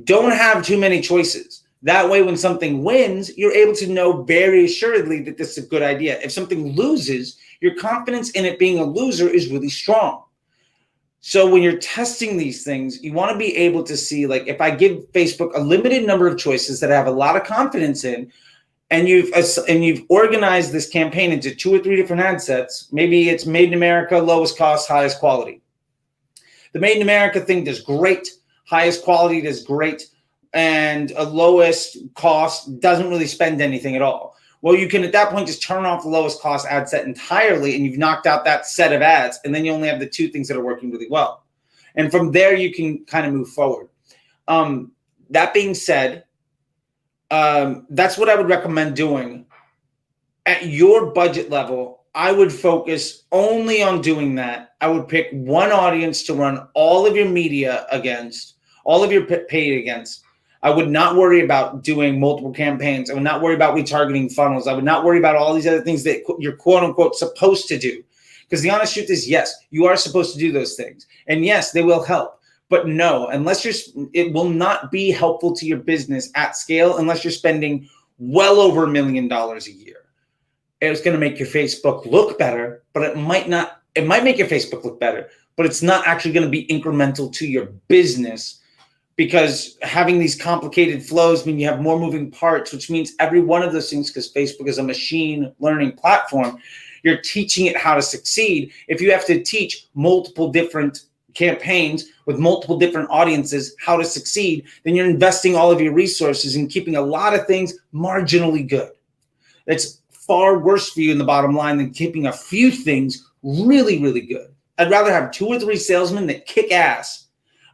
don't have too many choices. That way, when something wins, you're able to know very assuredly that this is a good idea. If something loses, your confidence in it being a loser is really strong. So when you're testing these things, you want to be able to see, like, if I give Facebook a limited number of choices that I have a lot of confidence in, and you've organized this campaign into 2 or 3 different ad sets, maybe it's Made in America, lowest cost, highest quality. The Made in America thing does great, highest quality does great, and a lowest cost doesn't really spend anything at all. Well, you can at that point just turn off the lowest cost ad set entirely, and you've knocked out that set of ads, and then you only have the 2 things that are working really well. And from there, you can kind of move forward. That being said, that's what I would recommend doing. At your budget level, I would focus only on doing that. I would pick one audience to run all of your media against, all of your paid against. I would not worry about doing multiple campaigns. I would not worry about retargeting funnels. I would not worry about all these other things that you're quote unquote supposed to do. Because the honest truth is, yes, you are supposed to do those things. And yes, they will help. But no, it will not be helpful to your business at scale unless you're spending well over $1 million a year. It's going to make your Facebook look better, but it might make your Facebook look better, but it's not actually going to be incremental to your business. Because having these complicated flows mean you have more moving parts, which means every one of those things, because Facebook is a machine learning platform, you're teaching it how to succeed. If you have to teach multiple different campaigns with multiple different audiences how to succeed, then you're investing all of your resources in keeping a lot of things marginally good. It's far worse for you in the bottom line than keeping a few things really, really good. I'd rather have 2 or 3 salesmen that kick ass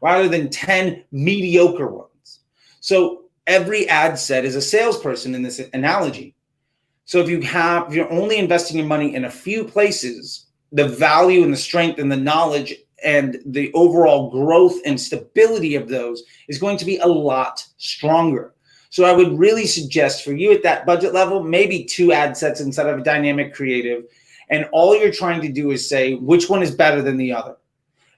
rather than 10 mediocre ones. So every ad set is a salesperson in this analogy. So if you're only investing your money in a few places, the value and the strength and the knowledge and the overall growth and stability of those is going to be a lot stronger. So I would really suggest for you at that budget level, maybe 2 ad sets instead of a dynamic creative. And all you're trying to do is say which one is better than the other.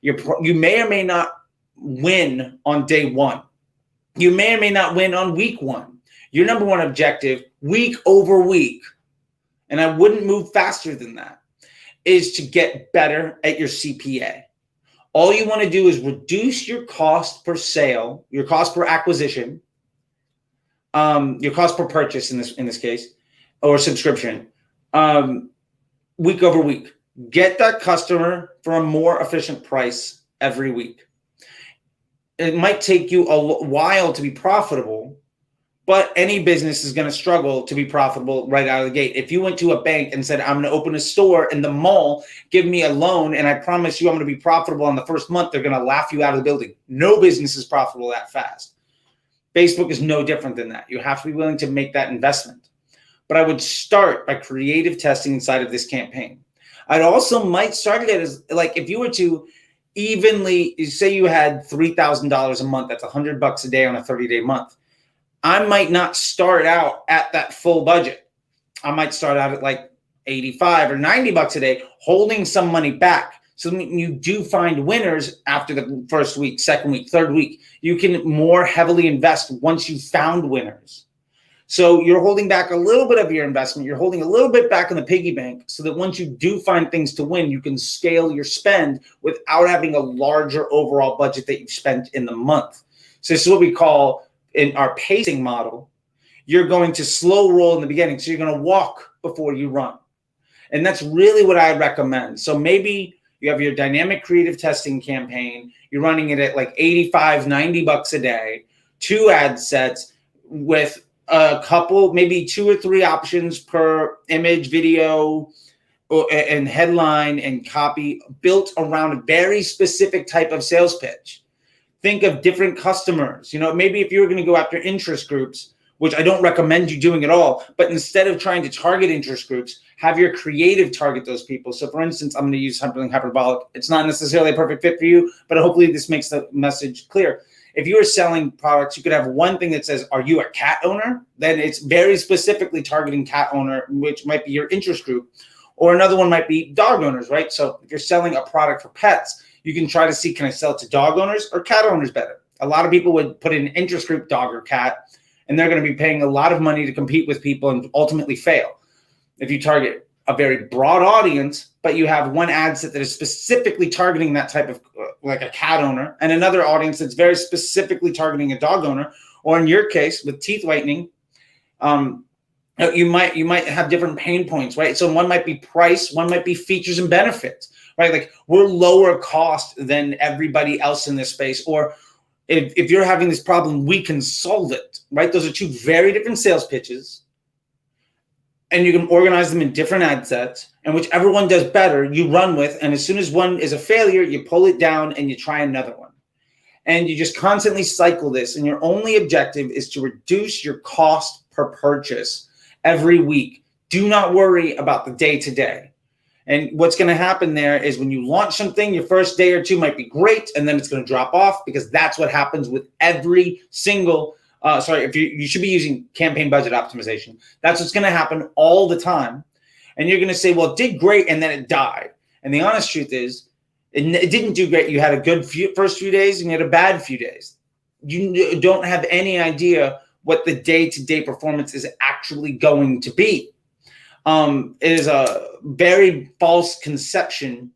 You may or may not win on day 1. You may or may not win on week 1. Your number one objective, week over week, and I wouldn't move faster than that, is to get better at your CPA. All you want to do is reduce your cost per sale, your cost per acquisition, your cost per purchase in this case, or subscription, week over week. Get that customer for a more efficient price every week. It might take you a while to be profitable, but any business is going to struggle to be profitable right out of the gate. If you went to a bank and said, I'm going to open a store in the mall, give me a loan, and I promise you I'm going to be profitable on the first month, they're going to laugh you out of the building. No business is profitable that fast. Facebook is no different than that. You have to be willing to make that investment. But I would start by creative testing inside of this campaign. I'd also might start it as, like, if you were to evenly, say you had $3,000 a month, that's $100 a day on a 30-day month. I might not start out at that full budget. I might start out at like 85 or $90 a day, holding some money back. So when you do find winners after the first week, second week, third week, you can more heavily invest once you've found winners. So you're holding back a little bit of your investment. You're holding a little bit back in the piggy bank so that once you do find things to win, you can scale your spend without having a larger overall budget that you've spent in the month. So this is what we call, in our pacing model, you're going to slow roll in the beginning. So you're going to walk before you run. And that's really what I recommend. So maybe you have your dynamic creative testing campaign. You're running it at like $85, $90 a day. 2 ad sets with a couple, maybe 2 or 3 options per image, video, and headline and copy built around a very specific type of sales pitch. Think of different customers. Maybe if you were going to go after interest groups, which I don't recommend you doing at all, but instead of trying to target interest groups, have your creative target those people. So for instance, I'm going to use something hyperbolic. It's not necessarily a perfect fit for you, but hopefully this makes the message clear. If you are selling products, you could have one thing that says, are you a cat owner? Then it's very specifically targeting cat owner, which might be your interest group. Or another one might be dog owners, right? So if you're selling a product for pets, you can try to see, can I sell it to dog owners or cat owners better? A lot of people would put in interest group dog or cat, and they're going to be paying a lot of money to compete with people and ultimately fail. If you target a very broad audience, but you have one ad set that is specifically targeting that type of, like a cat owner, and another audience that's very specifically targeting a dog owner, or in your case with teeth whitening, you might have different pain points, right? So one might be price, one might be features and benefits, right? Like we're lower cost than everybody else in this space, or if you're having this problem, we can solve it, right? Those are 2 very different sales pitches, and you can organize them in different ad sets, and whichever one does better, you run with, and as soon as one is a failure, you pull it down and you try another one. And you just constantly cycle this, and your only objective is to reduce your cost per purchase every week. Do not worry about the day-to-day. And what's going to happen there is when you launch something, your first day or 2 might be great, and then it's going to drop off, because that's what happens with every single, if you should be using campaign budget optimization. That's what's going to happen all the time. And you're going to say, well, it did great, and then it died. And the honest truth is, it didn't do great. You had a good first few days, and you had a bad few days. You don't have any idea what the day-to-day performance is actually going to be. It is a very false conception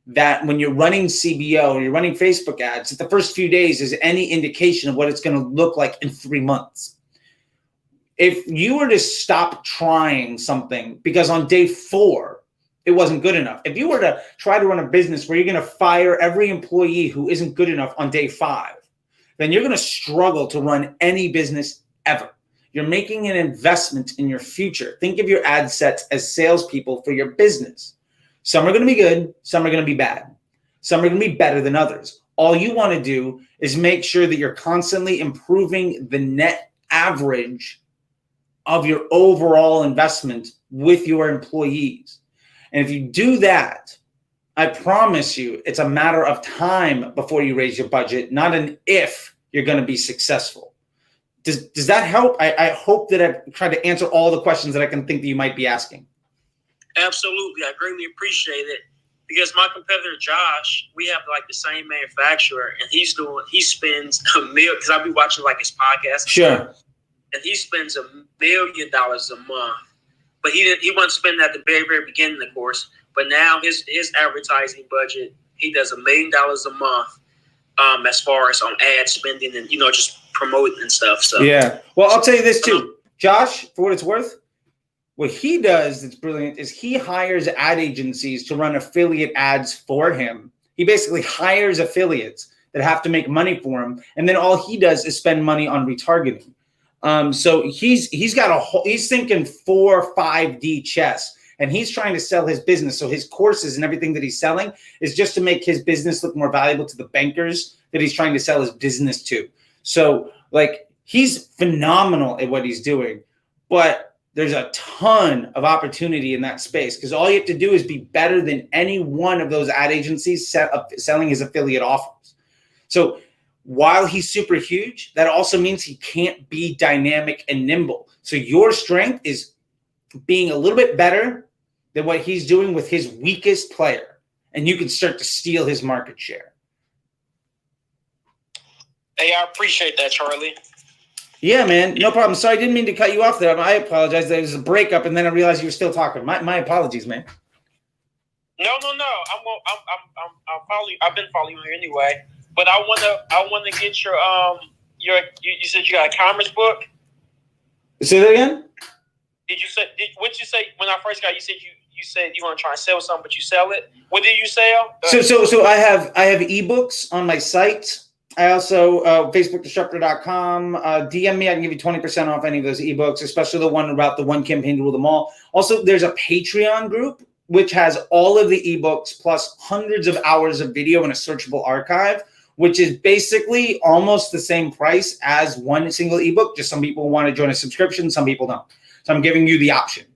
that when you're running CBO or you're running Facebook ads, that the first few days is any indication of what it's going to look like in 3 months. If you were to stop trying something because on day 4, it wasn't good enough. If you were to try to run a business where you're going to fire every employee who isn't good enough on day 5, then you're going to struggle to run any business ever. You're making an investment in your future. Think of your ad sets as salespeople for your business. Some are going to be good. Some are going to be bad. Some are going to be better than others. All you want to do is make sure that you're constantly improving the net average of your overall investment with your employees. And if you do that, I promise you, it's a matter of time before you raise your budget, not an if you're going to be successful. Does that help? I hope that I've tried to answer all the questions that I can think that you might be asking. Absolutely. I greatly appreciate it, because my competitor, Josh, we have like the same manufacturer, and he spends $1 million, because I'll be watching like his podcast. Sure. And he spends $1 million a month, but he wasn't spending at the very, very beginning, of course. But now his advertising budget, he does $1 million a month, as far as on ad spending and, just promoting and stuff. So yeah. Well, I'll tell you this too, Josh, for what it's worth, what he does that's brilliant is he hires ad agencies to run affiliate ads for him. He basically hires affiliates that have to make money for him, and then all he does is spend money on retargeting. So he's got he's thinking 4 or 5D chess, and he's trying to sell his business. So his courses and everything that he's selling is just to make his business look more valuable to the bankers that he's trying to sell his business to. So like he's phenomenal at what he's doing, but there's a ton of opportunity in that space, because all you have to do is be better than any one of those ad agencies selling his affiliate offers. So while he's super huge, that also means he can't be dynamic and nimble. So your strength is being a little bit better than what he's doing with his weakest player, and you can start to steal his market share. Hey, I appreciate that, Charlie. Yeah, man, no problem. Sorry, I didn't mean to cut you off there. I apologize. There was a breakup, and then I realized you were still talking. My apologies, man. No. I'm following. I've been following you anyway. But I wanna get your you said you got a commerce book. Say that again. What you say when I first got? You said you want to try and sell something, but you sell it. What did you sell? So I have ebooks on my site. I also, facebookdisruptor.com, DM me. I can give you 20% off any of those ebooks, especially the one about the one campaign to rule them all. Also, there's a Patreon group, which has all of the ebooks plus hundreds of hours of video in a searchable archive, which is basically almost the same price as one single ebook. Just some people want to join a subscription, some people don't. So I'm giving you the option.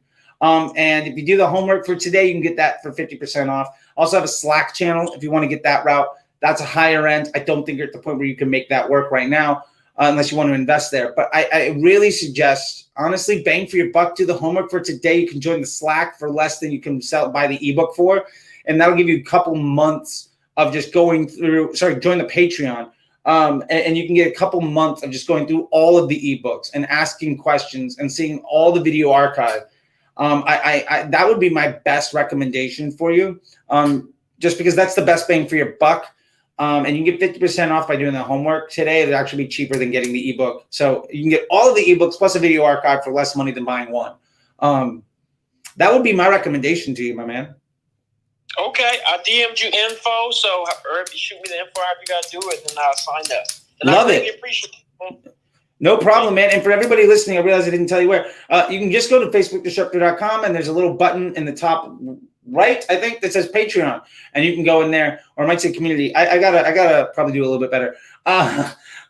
And if you do the homework for today, you can get that for 50% off. Also have a Slack channel if you want to get that route. That's a higher end. I don't think you're at the point where you can make that work right now, unless you want to invest there. But I really suggest, honestly, bang for your buck, do the homework for today. You can join the Slack for less than you can buy the ebook for. And that'll give you a couple months of just going through, join the Patreon. And you can get a couple months of just going through all of the ebooks and asking questions and seeing all the video archive. That would be my best recommendation for you, just because that's the best bang for your buck. And you can get 50% off by doing the homework today. It'll actually be cheaper than getting the ebook. So you can get all of the ebooks plus a video archive for less money than buying one. That would be my recommendation to you, my man. Okay, I DM'd you info, so or if you shoot me the info, however you gotta do it, then I'll sign up. And Love I really it. Appreciate it. No problem, man. And for everybody listening, I realize I didn't tell you where. You can just go to facebookdisruptor.com, and there's a little button in the top right, I think, that says Patreon, and you can go in there, or it might say community. I gotta probably do a little bit better.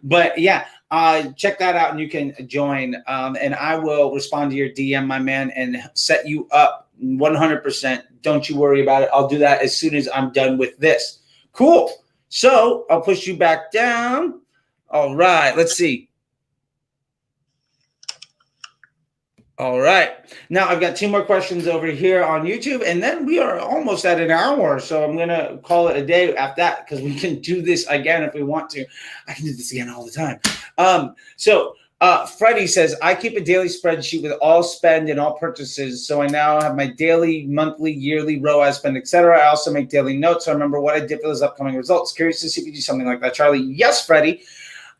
But yeah, check that out, and you can join. And I will respond to your DM, my man, and set you up 100%. Don't you worry about it. I'll do that as soon as I'm done with this. Cool. So I'll push you back down. All right. Let's see. All right. Now I've got 2 more questions over here on YouTube, and then we are almost at an hour. So I'm going to call it a day after that, because we can do this again if we want to. I can do this again all the time. Freddie says, I keep a daily spreadsheet with all spend and all purchases. So I now have my daily, monthly, yearly ROAS spend, etc. I also make daily notes, so I remember what I did for those upcoming results. Curious to see if you do something like that, Charlie. Yes, Freddie,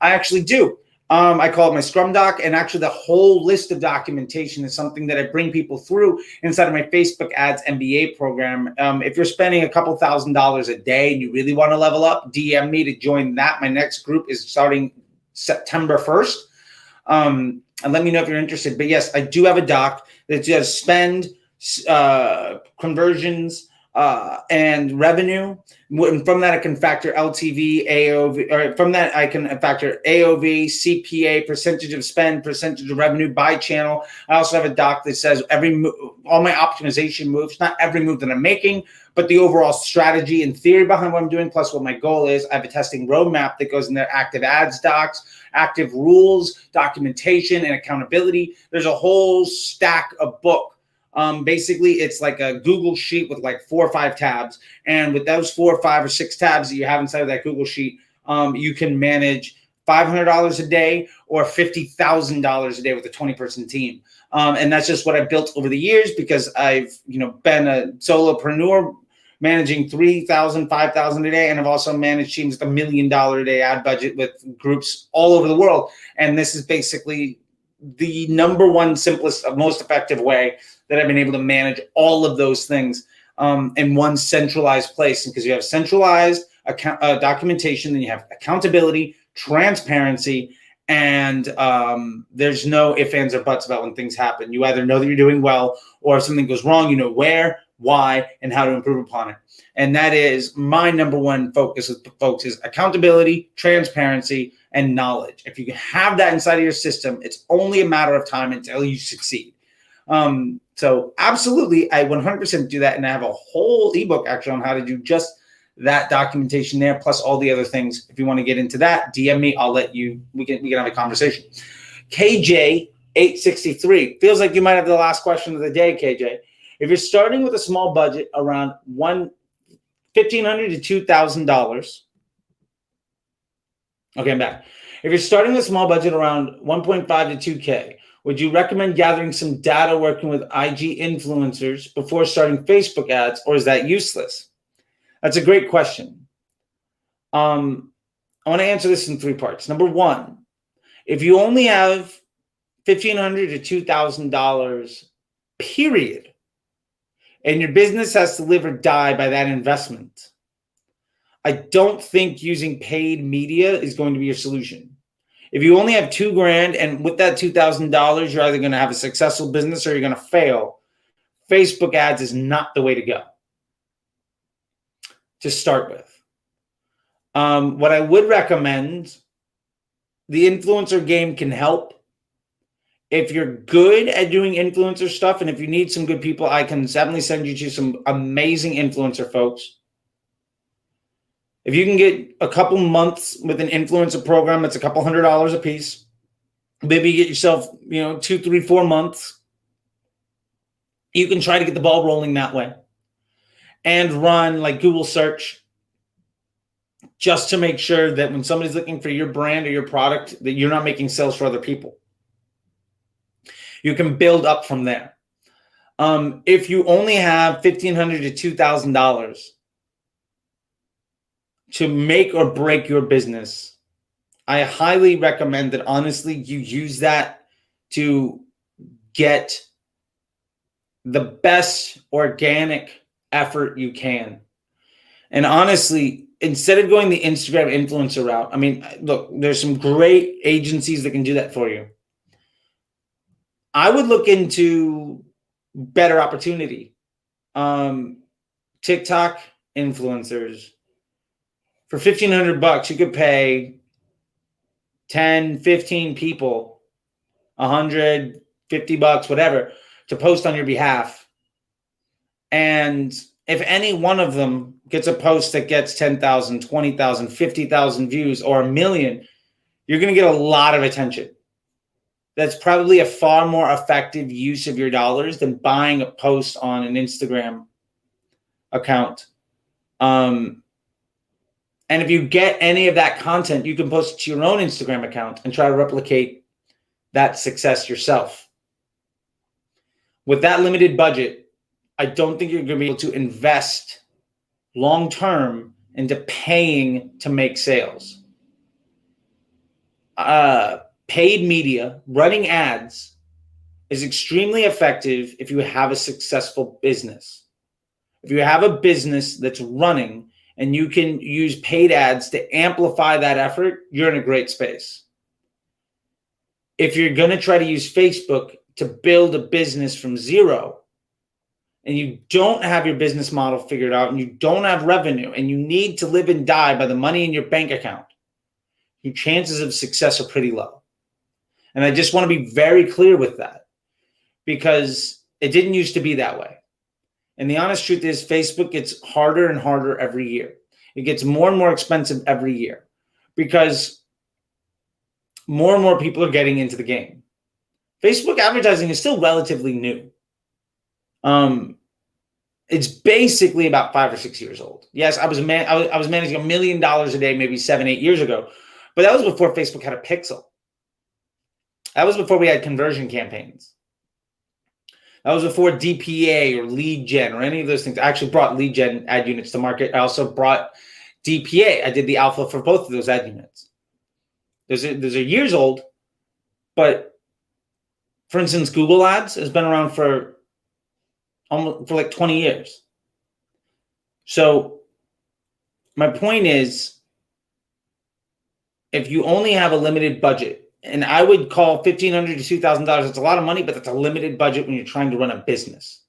I actually do. I call it my Scrum Doc, and actually the whole list of documentation is something that I bring people through inside of my Facebook Ads MBA program. If you're spending a couple $1,000s a day and you really want to level up, DM me to join that. My next group is starting September 1st. And let me know if you're interested. But yes, I do have a doc that does spend, conversions, and revenue. And from that, I can factor LTV, AOV, or from that, I can factor AOV, CPA, percentage of spend, percentage of revenue by channel. I also have a doc that says all my optimization moves, not every move that I'm making, but the overall strategy and theory behind what I'm doing, plus what my goal is. I have a testing roadmap that goes in there, active ads docs, active rules, documentation, and accountability. There's a whole stack of book. Basically, it's like a Google sheet with like 4 or 5 tabs. And with those 4 or 5 or 6 tabs that you have inside of that Google sheet, you can manage $500 a day or $50,000 a day with a 20-person team. And that's just what I built over the years, because I've been a solopreneur managing $3,000, $5,000 a day. And I've also managed teams with $1 million a day ad budget with groups all over the world. And this is basically the number one, simplest, most effective way that I've been able to manage all of those things in one centralized place. Because you have centralized documentation, then you have accountability, transparency, and there's no ifs, ands, or buts about when things happen. You either know that you're doing well, or if something goes wrong, you know where, why, and how to improve upon it. And that is my number one focus with folks, is accountability, transparency, and knowledge. If you have that inside of your system, it's only a matter of time until you succeed. So absolutely, I 100% do that. And I have a whole ebook actually on how to do just that documentation there, plus all the other things. If you want to get into that, DM me. I'll let you, we can have a conversation. KJ863, feels like you might have the last question of the day, KJ. If you're starting with a small budget around $1,500 to $2,000, okay, I'm back. If you're starting with a small budget around 1.5 to 2K, would you recommend gathering some data working with IG influencers before starting Facebook ads, or is that useless? That's a great question. I want to answer this in 3 parts. Number one, if you only have $1,500 to $2,000, period, and your business has to live or die by that investment, I don't think using paid media is going to be your solution. If you only have $2,000 and with that $2,000, you're either going to have a successful business or you're going to fail, Facebook ads is not the way to go to start with. What I would recommend, the influencer game can help. If you're good at doing influencer stuff, and if you need some good people, I can definitely send you to some amazing influencer folks. If you can get a couple months with an influencer program, it's a couple $100 a piece. Maybe you get yourself, 2, 3, 4 months. You can try to get the ball rolling that way and run like Google search just to make sure that when somebody's looking for your brand or your product, that you're not making sales for other people. You can build up from there. If you only have $1,500 to $2,000 to make or break your business, I highly recommend that honestly you use that to get the best organic effort you can. And honestly, instead of going the Instagram influencer route, I mean, look, there's some great agencies that can do that for you. I would look into better opportunity. TikTok influencers. For $1,500, you could pay 10, 15 people, $150, whatever, to post on your behalf. And if any one of them gets a post that gets 10,000, 20,000, 50,000 views or 1 million, you're going to get a lot of attention. That's probably a far more effective use of your dollars than buying a post on an Instagram account. And if you get any of that content, you can post it to your own Instagram account and try to replicate that success yourself. With that limited budget, I don't think you're going to be able to invest long-term into paying to make sales. Paid media, running ads, is extremely effective if you have a successful business. If you have a business that's running and you can use paid ads to amplify that effort, you're in a great space. If you're going to try to use Facebook to build a business from zero, and you don't have your business model figured out, and you don't have revenue, and you need to live and die by the money in your bank account, your chances of success are pretty low. And I just want to be very clear with that, because it didn't used to be that way. And the honest truth is Facebook gets harder and harder every year. It gets more and more expensive every year because more and more people are getting into the game. Facebook advertising is still relatively new. It's basically about 5 or 6 years old. Yes, I was managing $1 million a day maybe 7, 8 years ago, but that was before Facebook had a pixel. That was before we had conversion campaigns. That was before DPA or lead gen or any of those things. I actually brought lead gen ad units to market. I also brought DPA. I did the alpha for both of those ad units. Those are years old, but for instance, Google Ads has been around for like 20 years. So my point is, if you only have a limited budget, and I would call $1,500 to $2,000, it's a lot of money, but that's a limited budget when you're trying to run a business.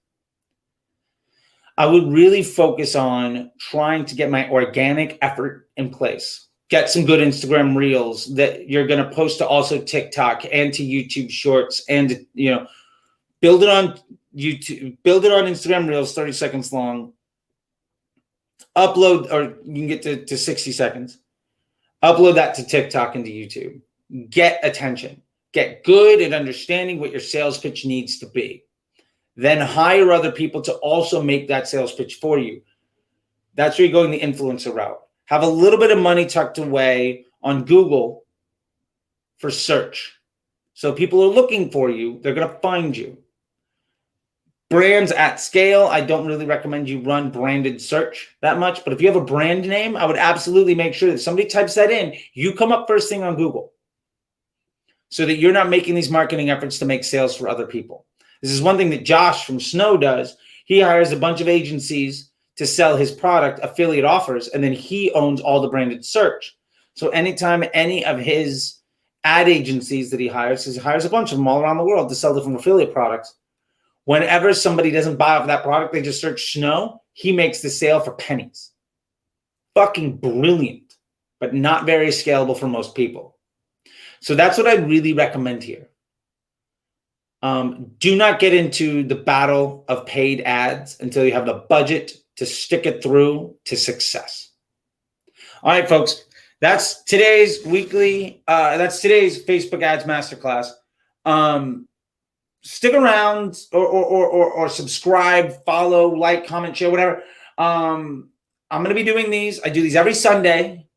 I would really focus on trying to get my organic effort in place. Get some good Instagram reels that you're going to post to also TikTok and to YouTube Shorts, and build it on YouTube, build it on Instagram Reels, 30 seconds long. Upload, or you can get to 60 seconds. Upload that to TikTok and to YouTube. Get attention. Get good at understanding what your sales pitch needs to be. Then hire other people to also make that sales pitch for you. That's where you're going the influencer route. Have a little bit of money tucked away on Google for search. So people are looking for you. They're going to find you. Brands at scale, I don't really recommend you run branded search that much. But if you have a brand name, I would absolutely make sure that somebody types that in. You come up first thing on Google, so that you're not making these marketing efforts to make sales for other people. This is one thing that Josh from Snow does. He hires a bunch of agencies to sell his product, affiliate offers, and then he owns all the branded search. So anytime any of his ad agencies that he hires, because he hires a bunch of them all around the world to sell different affiliate products, whenever somebody doesn't buy off that product, they just search Snow, he makes the sale for pennies. Fucking brilliant, but not very scalable for most people. So that's what I really recommend here. Do not get into the battle of paid ads until you have the budget to stick it through to success. All right, folks, that's today's weekly, that's today's Facebook Ads Masterclass. Stick around or subscribe, follow, like, comment, share, whatever. I'm going to be doing these. I do these every Sunday.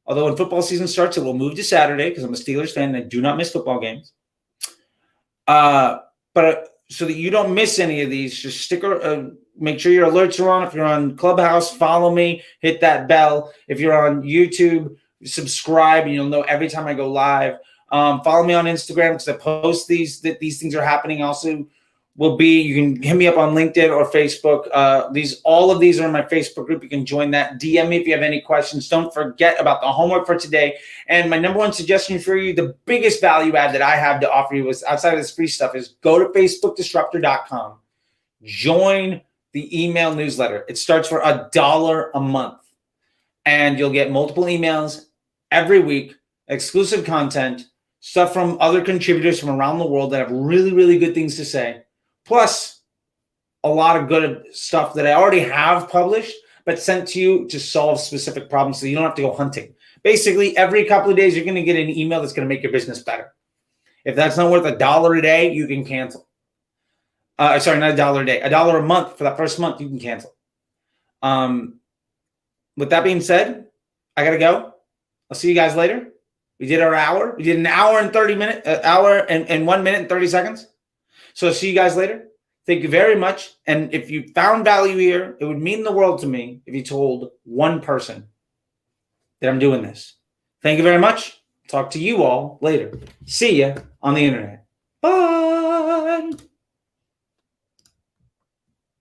Although when football season starts, it will move to Saturday because I'm a Steelers fan and I do not miss football games. But so that you don't miss any of these, just make sure your alerts are on. If you're on Clubhouse, follow me, hit that bell. If you're on YouTube, subscribe and you'll know every time I go live. Follow me on Instagram because I post these things are happening. Also, you can hit me up on LinkedIn or Facebook. All of these are in my Facebook group. You can join that. DM me if you have any questions. Don't forget about the homework for today. And my number one suggestion for you, the biggest value add that I have to offer you is outside of this free stuff is go to FacebookDisruptor.com. Join the email newsletter. It starts for $1 a month. And you'll get multiple emails every week, exclusive content, stuff from other contributors from around the world that have really, really good things to say. Plus, a lot of good stuff that I already have published, but sent to you to solve specific problems so you don't have to go hunting. Basically, every couple of days, you're going to get an email that's going to make your business better. If that's not worth $1 a day, you can cancel. Sorry, not $1 a day. $1 a month for that first month, you can cancel. With that being said, I got to go. I'll see you guys later. We did our hour. We did an hour and 30 minutes, hour and 1 minute and 30 seconds. So I'll see you guys later. Thank you very much. And if you found value here, it would mean the world to me if you told one person that I'm doing this. Thank you very much. Talk to you all later. See ya on the internet. Bye.